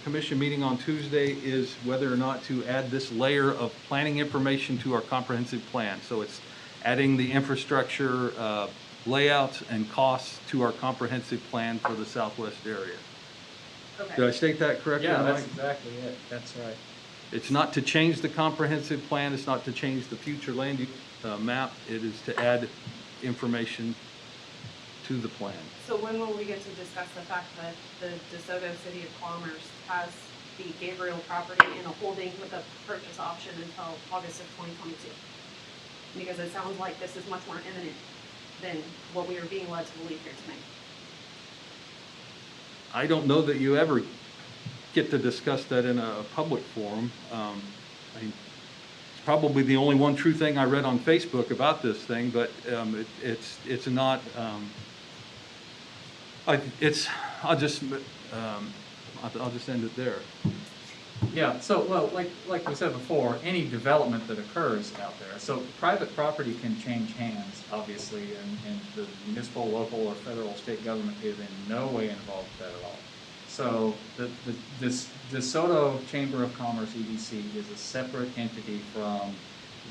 commission meeting on Tuesday is whether or not to add this layer of planning information to our comprehensive plan. So it's adding the infrastructure layouts and costs to our comprehensive plan for the southwest area. Okay. Did I state that correctly, Yeah, Mike? that's exactly it. That's right. It's not to change the comprehensive plan, it's not to change the future land use map, it is to add information to the plan. So when will we get to discuss the fact that the DeSoto City of Commerce has the Gabriel property in a holding with a purchase option until August of 2022? Because it sounds like this is much more imminent than what we are being led to believe here tonight. I don't know that you ever get to discuss that in a public forum. It's probably the only one true thing I read on Facebook about this thing, but it's not. I'll just end it there. Yeah, so, well, like we said before, any development that occurs out there, so private property can change hands, obviously, and the municipal, local, or federal, state government is in no way involved with that at all. So this DeSoto Chamber of Commerce, EDC, is a separate entity from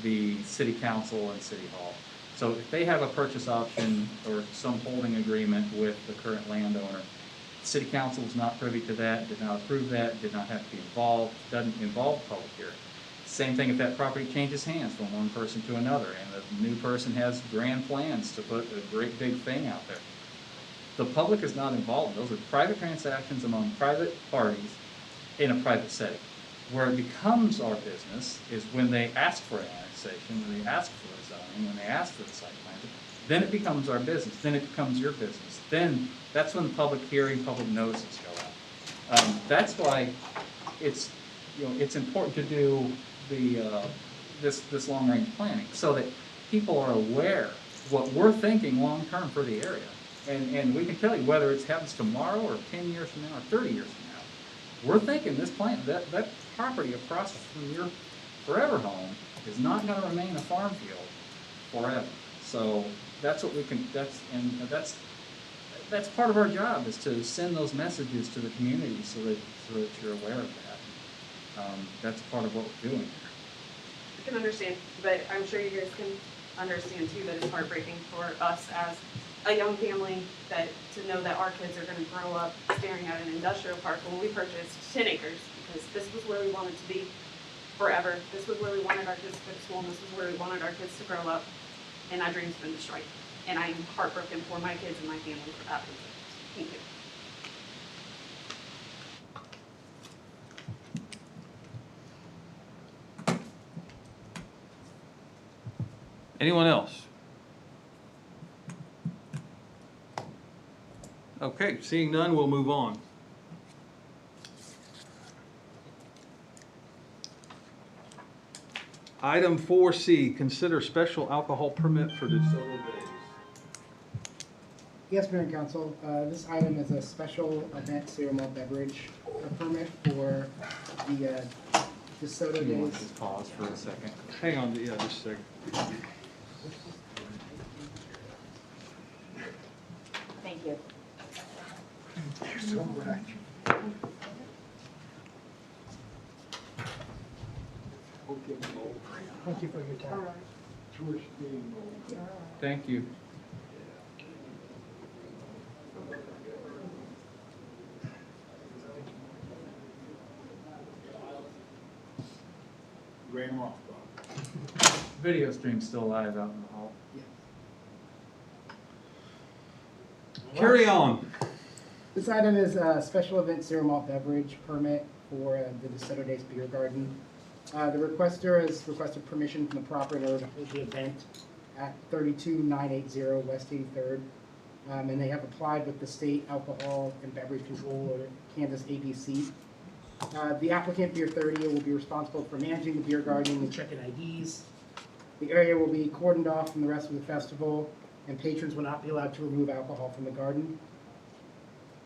the city council and city hall. So if they have a purchase option or some holding agreement with the current landowner, city council is not privy to that, did not approve that, did not have to be involved, doesn't involve public hearing. Same thing if that property changes hands from one person to another and the new person has grand plans to put a great big thing out there. The public is not involved. Those are private transactions among private parties in a private setting. Where it becomes our business is when they ask for an annexation, when they ask for a zoning, when they ask for the site plan, then it becomes our business, then it becomes your business. Then that's when the public hearing, public notices go out. That's why it's, it's important to do the this long range planning so that people are aware of what we're thinking long term for the area. And we can tell you whether it happens tomorrow or 10 years from now or 30 years from now. We're thinking this plant, that property across from your forever home is not going to remain a farm field forever. So that's what we can, that's part of our job, is to send those messages to the community so that you're aware of that. That's part of what we're doing here. I can understand, but I'm sure you guys can understand too that it's heartbreaking for us as a young family to know that our kids are going to grow up staring at an industrial park when we purchased 10 acres, because this was where we wanted to be forever. This was where we wanted our kids to go to school, and this was where we wanted our kids to grow up, and that dream's been destroyed. And I am heartbroken for my kids and my family for that reason. Thank you. Anyone else? Okay, seeing none, we'll move on. Item 4C, consider special alcohol permit for DeSoto Days. Yes, Mayor and Council, this item is a special event cereal malt beverage permit for the DeSoto You want Days. to pause for a second? Hang on, yeah, just a second. Yep. You're so much. Thank you for your time. George being old. Thank you. Ran him off. Video stream's still live out in the hall. Carry on. This item is a special event zero malt beverage permit for the DeSoto Days Beer Garden. The requester has requested permission from the property owner to hold the event at 32980 West 83rd. And they have applied with the state alcohol and beverage control or Kansas ABC. The applicant, Beer 30, will be responsible for managing the beer garden and checking IDs. The area will be cordoned off from the rest of the festival, and patrons will not be allowed to remove alcohol from the garden.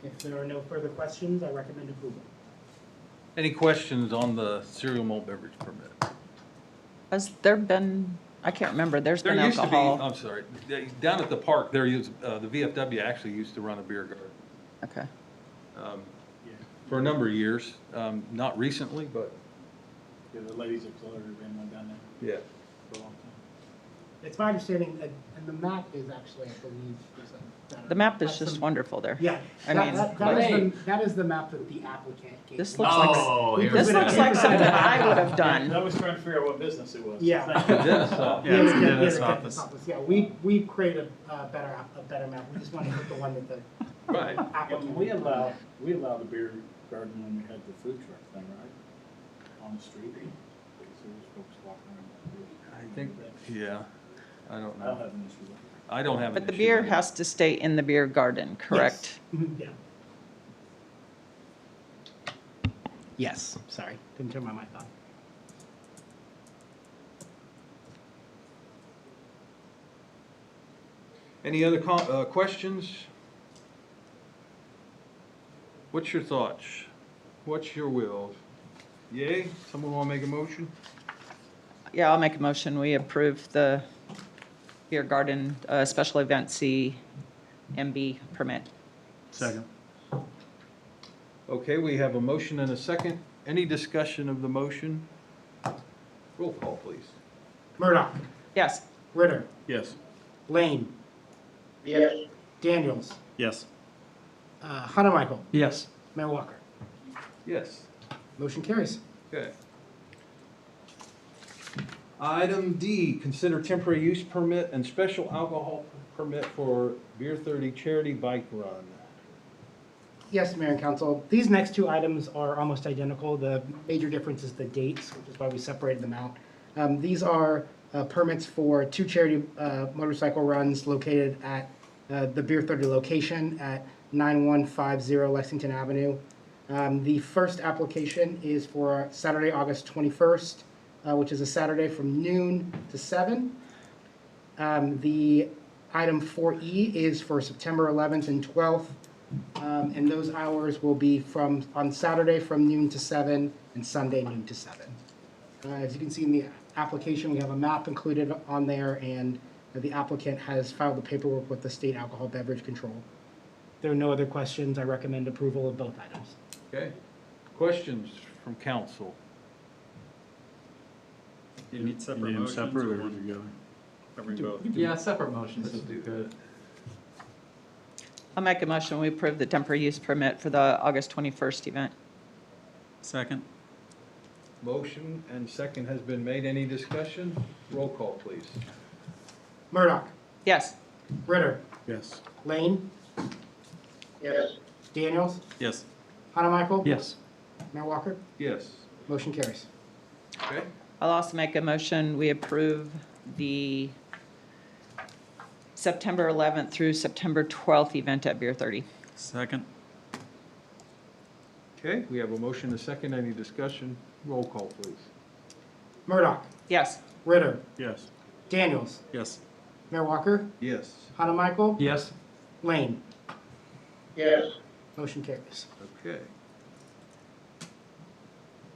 If there are no further questions, I recommend approval. Any questions on the cereal malt beverage permit? Has there been, I can't remember, there's been There used to be, alcohol. I'm sorry, down at the park, there used, the VFW actually used to run a beer garden. Okay. For a number of years, not recently, but. Yeah, the ladies of color ran one down there Yeah. for a long time. It's my understanding, and the map is actually, I believe, is a better. The map is has just some- wonderful there. Yeah, I that, mean, that is the map that the applicant gave. This me. looks like, Oh, We here this we presented- looks go. like something I would have I done. was trying to figure out what business it was. Yeah. Thank you. Dennis, uh, Yeah, it's the the dentist's dentist's office. Yeah, we created a better map. We just want to put the one that the Right. Yeah, applicant. we allowed the beer garden when we had the food truck thing, right? On the street. Because there was folks walking around. I think, yeah, I don't I don't know. have an issue with it. I don't have an But the issue beer with it. has to stay in the beer garden, correct? Yeah. Yes, sorry, didn't turn my mic on. Any other questions? What's your thoughts? What's your will? Yay? Someone want to make a motion? Yeah, I'll make a motion. We approve the beer garden, special event CMB permit. Second. Okay, we have a motion and a second. Any discussion of the motion? Roll call, please. Murdoch, Yes. Ritter, Yes. Lane, Yes. Daniels, Yes. Hunter Michael, Yes. Mayor Walker. Yes. Motion carries. Okay. Item D, consider temporary use permit and special alcohol permit for Beer 30 charity bike run. Yes, Mayor and Council, these next two items are almost identical. The major difference is the dates, which is why we separated them out. These are permits for two charity motorcycle runs located at the Beer 30 location at 9150 Lexington Avenue. The first application is for Saturday, August 21st, which is a Saturday from noon to 7. The item 4E is for September 11th and 12th. And those hours will be on Saturday from noon to 7 and Sunday noon to 7. As you can see in the application, we have a map included on there, and the applicant has filed the paperwork with the state alcohol beverage control. If there are no other questions, I recommend approval of both items. Okay. Questions from council? You need separate motions separate or one together? Every both. Yeah, separate motions would be good. I'll make a motion. We approve the temporary use permit for the August 21st event. Second. Motion and second has been made. Any discussion? Roll call, please. Murdoch, Yes. Ritter, Yes. Lane, Yes. Daniels, Yes. Hunter Michael. Yes. Mayor Walker. Yes. Motion carries. Okay. I'll also make a motion. We approve the September 11th through September 12th event at Beer 30. Second. Okay, we have a motion and a second. Any discussion? Roll call, please. Murdoch, Yes. Ritter, Yes. Daniels, Yes. Mayor Walker, Yes. Hunter Michael, Yes. Lane. Yes. Motion carries. Okay.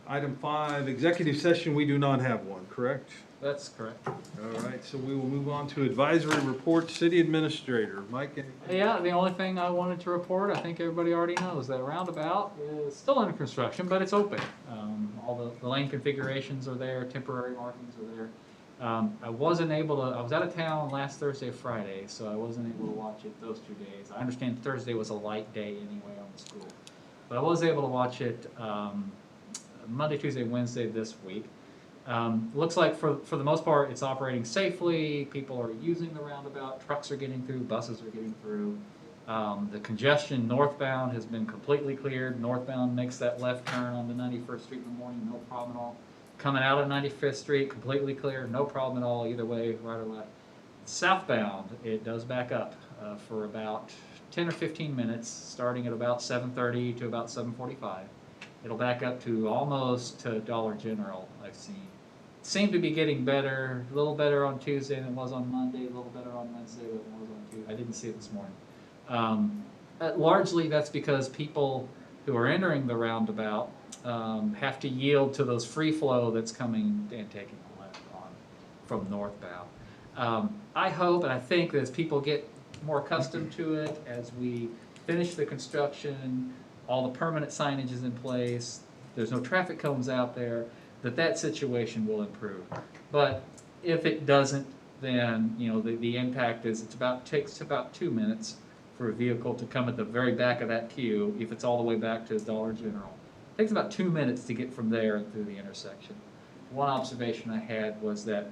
Item 5, executive session, we do not have one, correct? That's correct. All right, so we will move on to advisory report, city administrator. Mike, anything? Yeah, the only thing I wanted to report, I think everybody already knows, that roundabout is still under construction, but it's open. All the lane configurations are there, temporary markings are there. I wasn't able to, I was out of town last Thursday, Friday, so I wasn't able to watch it those 2 days. I understand Thursday was a light day anyway on the school. But I was able to watch it Monday, Tuesday, Wednesday this week. Looks like for the most part, it's operating safely. People are using the roundabout. Trucks are getting through. Buses are getting through. The congestion northbound has been completely cleared. Northbound makes that left turn on the 91st Street in the morning, no problem at all. Coming out of 95th Street, completely clear, no problem at all either way, right or left. Southbound, it does back up for about 10 or 15 minutes, starting at about 7:30 to about 7:45. It'll back up to almost to Dollar General, I've seen. Seemed to be getting better, a little better on Tuesday than it was on Monday, a little better on Wednesday than it was on Tuesday. I didn't see it this morning. Largely that's because people who are entering the roundabout have to yield to those free flow that's coming and taking the left on from northbound. I hope and I think that as people get more accustomed to it, as we finish the construction, all the permanent signage is in place, there's no traffic cones out there, that situation will improve. But if it doesn't, then the impact is takes about 2 minutes for a vehicle to come at the very back of that queue if it's all the way back to Dollar General. It takes about 2 minutes to get from there through the intersection. One observation I had was that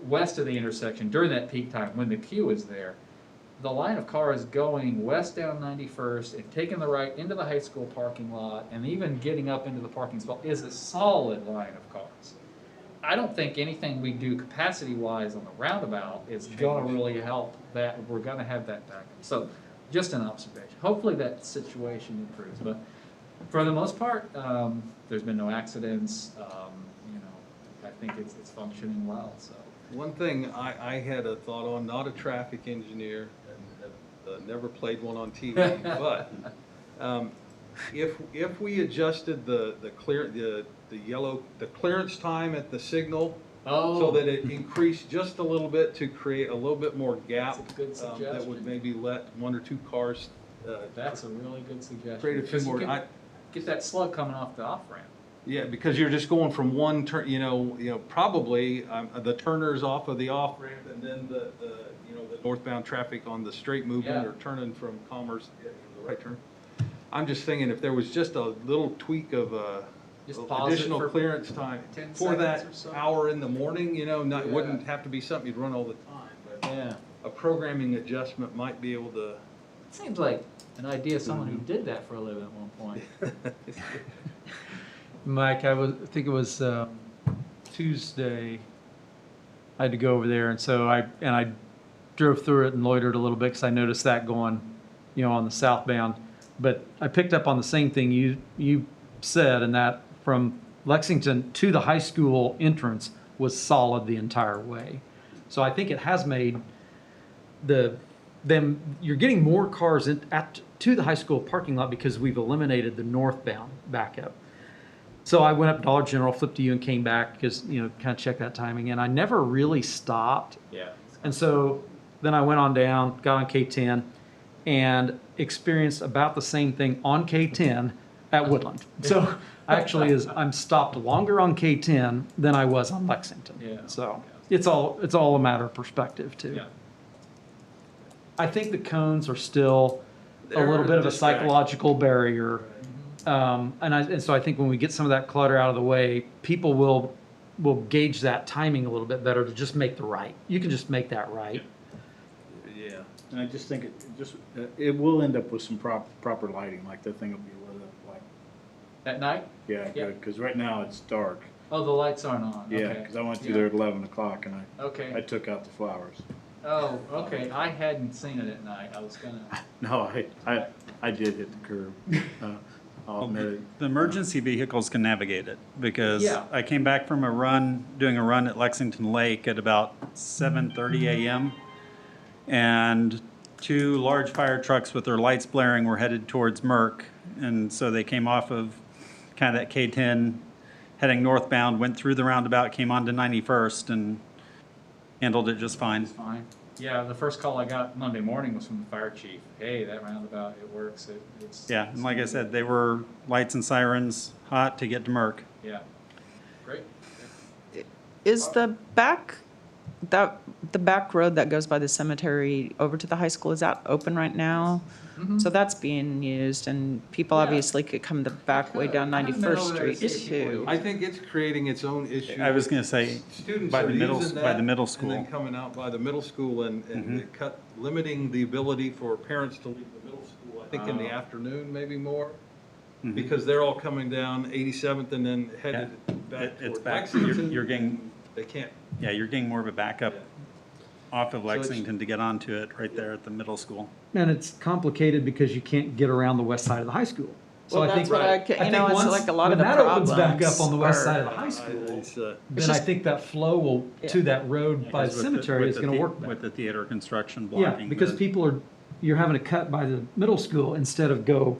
west of the intersection, during that peak time, when the queue is there, the line of cars going west down 91st and taking the right into the high school parking lot and even getting up into the parking spot is a solid line of cars. I don't think anything we do capacity-wise on the roundabout is going to really help that. We're going to have that backup. So just an observation. Hopefully that situation improves. But for the most part, there's been no accidents. I think it's functioning well. So One thing I had a thought on, not a traffic engineer, and never played one on TV, but if we adjusted the clearance time at the signal, so that it increased just a little bit to create a little bit more gap, that's a good suggestion. that would maybe let 1 or 2 cars. That's a really good suggestion. Create a few more. Get that slug coming off the off ramp. Yeah, because you're just going from one turn, probably the turners off of the off ramp, and then the northbound traffic on the straight movement or turning from Commerce, the right turn. I'm just thinking if there was just a little tweak of additional clearance time for that hour in the morning, it wouldn't have to be something you'd run all the time. But a programming adjustment might be able to. It seems like an idea of someone who did that for a living at one point. Mike, I think it was Tuesday. I had to go over there, and so I drove through it and loitered a little bit because I noticed that going, on the southbound. But I picked up on the same thing you said, and that from Lexington to the high school entrance was solid the entire way. So I think it has made you're getting more cars to the high school parking lot because we've eliminated the northbound backup. So I went up Dollar General, flipped to you, and came back because, kind of check that timing. And I never really stopped. Yeah. And so then I went on down, got on K10, and experienced about the same thing on K10 at Woodland. So actually, I'm stopped longer on K10 than I was on Lexington. Yeah. So it's all a matter of perspective too. Yeah. I think the cones are still a little bit of a psychological barrier. And so I think when we get some of that clutter out of the way, people will gauge that timing a little bit better to just make the right. You can just make that right. Yeah, and I just think it will end up with some proper lighting, like that thing will be lit up like. At night? Yeah, good, because right now it's dark. Oh, the lights aren't on. Yeah, Okay. because I went through there at 11 o'clock and Okay. I took out the flowers. Oh, okay. I hadn't seen it at night. I was gonna. No, I did hit the curb. I'll admit it. The emergency vehicles can navigate it because Yeah. I came back from doing a run at Lexington Lake at about 7:30 a.m. and 2 large fire trucks with their lights blaring were headed towards Merck. And so they came off of kind of that K10 heading northbound, went through the roundabout, came onto 91st and handled it just fine. It's fine. Yeah, the first call I got Monday morning was from the fire chief. Hey, that roundabout, it works. It's. Yeah, and like I said, they were lights and sirens hot to get to Merck. Yeah. Great. Is the back road that goes by the cemetery over to the high school, is that open right now? Mhm. So that's being used, and people Yeah. obviously could come the back way down I haven't been 91st over there Street to see too. I think it's creating its own issue. I was gonna say, Students by are the middle, using by the that middle And school. then coming out by the middle school and Mhm. limiting the ability for parents to leave the middle school, I think in the Oh. afternoon, maybe more. Mhm. Because they're all coming down 87th and then headed back It's toward back, Lexington. you're getting, They can't. yeah, you're getting more of a backup Yeah. off of So it's- Lexington to get onto it right there at the middle school. And it's complicated because you can't get around the west side of the high school. So Well, I think, that's what I, think you know, it's once- like a lot of when the that opens back problems up on the west are- side of the high school, It's, then It's I just- think that flow will, to Yeah. that road by the Because with cemetery is with gonna the- work better. With the theater construction Yeah, blocking. because the- people are, you're having to cut by the middle school instead of go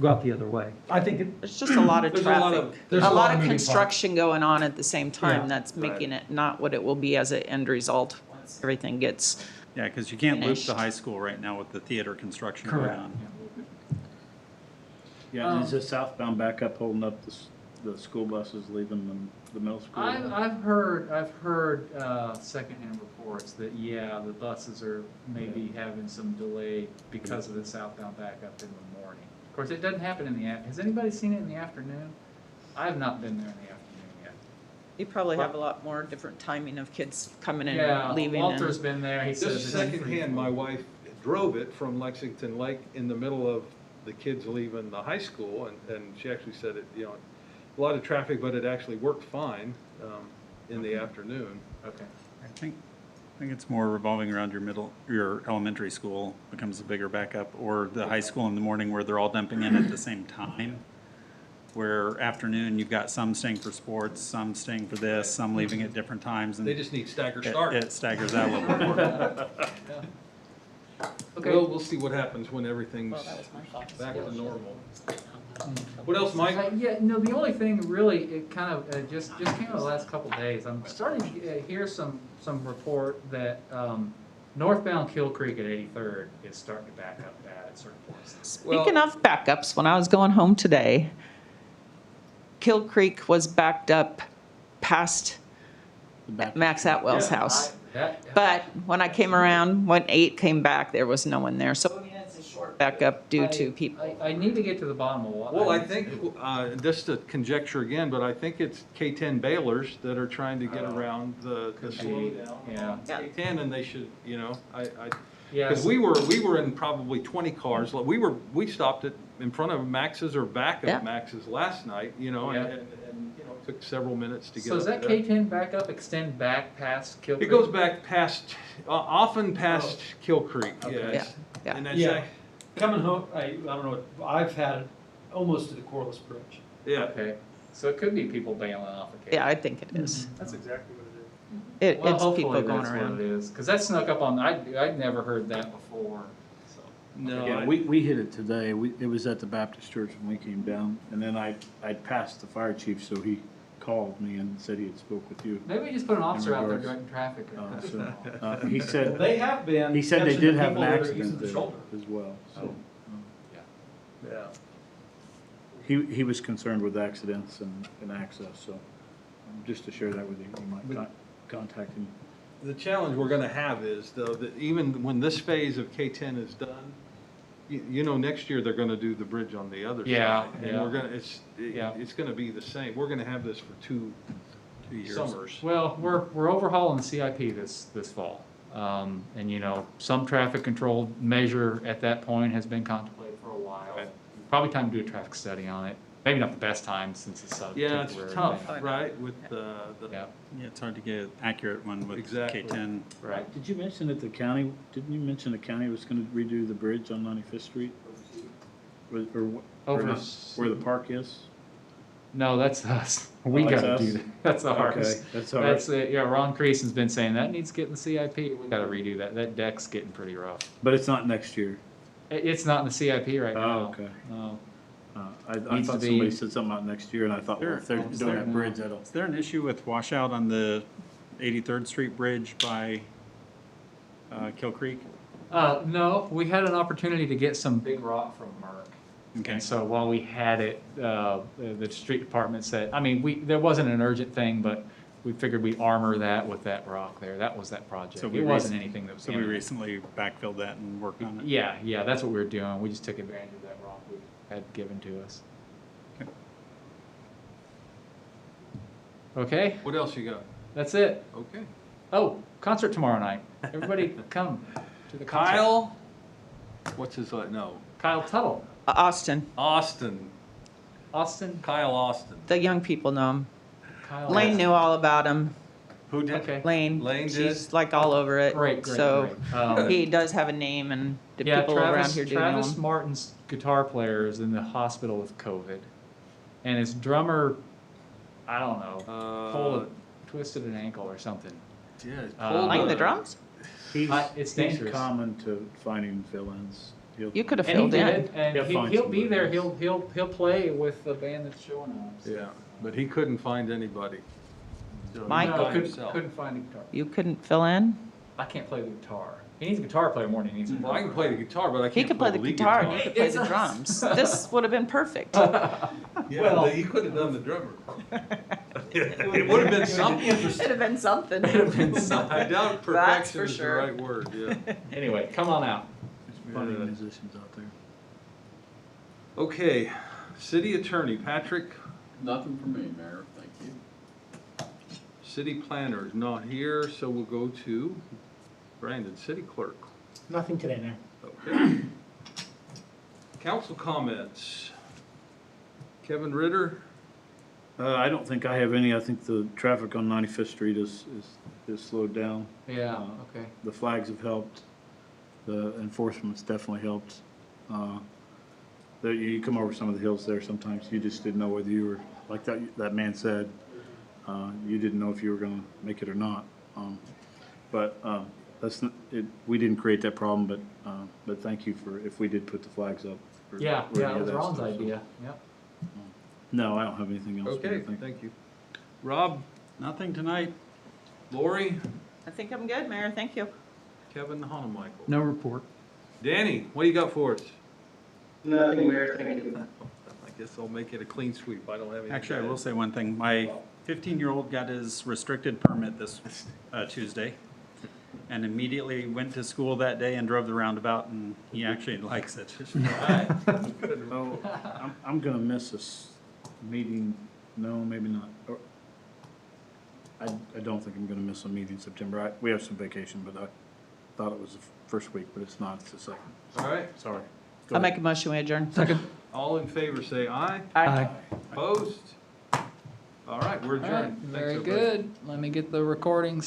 out the other way. I think There's just a lot of There's a lot traffic, of- there's a a lot lot of of moving construction going on at the same Yeah. time that's making it not what it will be as an end result once everything gets. Yeah, because you can't loop Finished. the high school right now with the theater construction going Correct. on. Yeah, and is the southbound backup holding up the school buses leaving the middle school? I've heard secondhand reports that, yeah, the buses are maybe having some delay because of the southbound backup in the morning. Of course, it doesn't happen in the, has anybody seen it in the afternoon? I have not been there in the afternoon yet. You probably have a lot more different timing of kids coming in Yeah, and leaving. Walter's been there, he says. Just it's secondhand, my free. wife drove it from Lexington Lake in the middle of the kids leaving the high school, and she actually said it, you know, a lot of traffic, but it actually worked fine in the afternoon. Okay. I think it's more revolving around your elementary school becomes a bigger backup, or the high school in the morning where they're all dumping in at the same time. Where afternoon, you've got some staying for sports, some staying for this, some leaving at different times, and They just need stagger it start. it staggers out a little bit more. Okay. We'll see what happens when everything's Well, that was my thoughts. back to normal. What else, Mike? Yeah, no, the only thing really, it kind of just came out the last couple of days. I'm starting to hear some report that northbound Kill Creek at 83rd is starting to back up bad at certain places. Speaking of backups, when I was going home today, Kill Creek was backed up past Max Atwell's house. But when I came around, when 8 came back, there was no one there. So I mean, it's a short backup due to people. I need to get to the bottom of what. Well, I think, just to conjecture again, but I think it's K-10 bailers that are trying to get around the Could be, slowdown. yeah. K-10, and they should, you know, Yeah, because we were in probably 20 cars. Like, we stopped it in front of Max's or back Yeah. of Max's last night, you know, Yeah. and you know, it took several minutes to get So up does that there. K-10 backup extend back past Kill It Creek? goes back past, often past Kill Creek, Okay. yes. Yeah. And that's, Yeah. Coming home, I don't know, I've had it almost to the Corliss Bridge. yeah. Okay, so it could be people bailing off occasionally. Yeah, I think it is. That's exactly what it is. Well, It's people hopefully going that's what around. it is, because that snuck up on, I'd never heard that before, so. No, Yeah, we hit it today. It was at the Baptist church when we came down, and then I'd passed the fire chief, so he called me and said he had spoke with you. Maybe we just put an officer out there regards. directing traffic. So, he said, They have been. he said they catching did the have an people that are accident using the there shoulder. as well, so. yeah. He was concerned with accidents and access, so just to share that with you, you might contact him. The challenge we're gonna have is, though, that even when this phase of K-10 is done, you know, next year they're gonna do the bridge on the other side. Yeah, And yeah. we're gonna, Yeah. it's gonna be the same. We're gonna have this for two years. summers. Well, we're overhauling the CIP this fall. And you know, some traffic control measure at that point has been contemplated for a while. Right. Probably time to do a traffic study on it. Maybe not the best time since it's a Yeah, it's temporary tough, thing. right, with the, Yeah, Yeah, it's hard to get an accurate one with Exactly. K-10. right. Did you mention that didn't you mention the county was gonna redo the bridge on 95th Street? Over Where the park is? No, that's us. We that's gotta us? do that. That's ours. Okay, that's ours. That's it. Yeah, Ron Creason's been saying that needs to get in the CIP. We gotta redo that. That deck's getting pretty rough. But it's not next year. It's not in the CIP right now. Oh, okay. No. I Needs to thought be- somebody said something about next year, and I thought, well, if they're Is doing there that bridge, now? that'll. Is there an issue with washout on the 83rd Street Bridge by Kill Creek? No, we had an opportunity to get some big rock from Merck. Okay. And so while we had it, the street department said, I mean, there wasn't an urgent thing, but we figured we'd armor that with that rock there. That was that project. So It wasn't anything that was So we imminent. recently backfilled that and worked on it? Yeah, that's what we were doing. We just took advantage of that rock we had given to us. Okay. Okay, what else you got? That's it. Okay. Oh, concert tomorrow night. Everybody come to the concert. Kyle, what's his, no, Kyle Tuttle. Austin, Austin, Austin. Kyle Austin. the young people know him. Kyle Lane knew all about him. Who did? Okay. Lane. Lane did? She's like all over it. Great. So great. he does have a name, and the Yeah, people around Travis, here do know Travis him. Martin's guitar player is in the hospital with COVID. And his drummer, I don't know, twisted an ankle or something. Yeah, Playing the drums? It's dangerous. He's common to finding fill-ins. You could have And he filled in. did, and He'll find he'll be somebody there. else. He'll play with the band that's showing up. so. Yeah, but he couldn't find anybody. So he Mike? was No, by couldn't, himself. couldn't find a guitar. You couldn't fill in? I can't play the guitar. He needs a guitar player more than he needs a Well, I can drummer. play the guitar, but I He can't could play the lead guitar, and you could play It's the us. drums. This would have been perfect. Yeah, Well- but he could have done the drummer. It would have been something. It'd have been something. It'd have been something. I doubt That's perfection for is the sure. right word, yeah. Anyway, come on out. Finding musicians out there. Okay, city attorney, Patrick, Nothing for me, Mayor, thank you. city planner is not here, so we'll go to Brandon, city clerk. Nothing today, Mayor. Okay. Council comments. Kevin Ritter, I don't think I have any. I think the traffic on 95th Street is slowed down. Yeah, okay. The flags have helped. The enforcement's definitely helped. You come over some of the hills there, sometimes you just didn't know whether you were, like that man said, you didn't know if you were gonna make it or not. But that's not, we didn't create that problem, but thank you for, if we did put the flags up. for any Yeah, of it was that Ron's stuff, so. idea, yep. No, I don't have anything else. okay, thank you. Rob, Nothing tonight? Lori, I think I'm good, Mayor. Thank you. Kevin Honemichael. No report. Danny, what do you got for us? Nothing, Mayor. Thank you. I guess I'll make it a clean sweep. I don't have anything. Actually, I to will add. say one thing. My 15-year-old got his restricted permit this Tuesday and immediately went to school that day and drove the roundabout, and he actually likes it. Oh, I'm gonna miss this meeting. No, maybe not. Or, I don't think I'm gonna miss a meeting in September. We have some vacation, but I thought it was the first week, but it's not. It's the second. All right, Sorry. Go I'll ahead. make a motion, we adjourn. all in favor, say aye. Aye. Opposed? All right, we're All right, adjourned. Thanks, very everybody. good. Let me get the recordings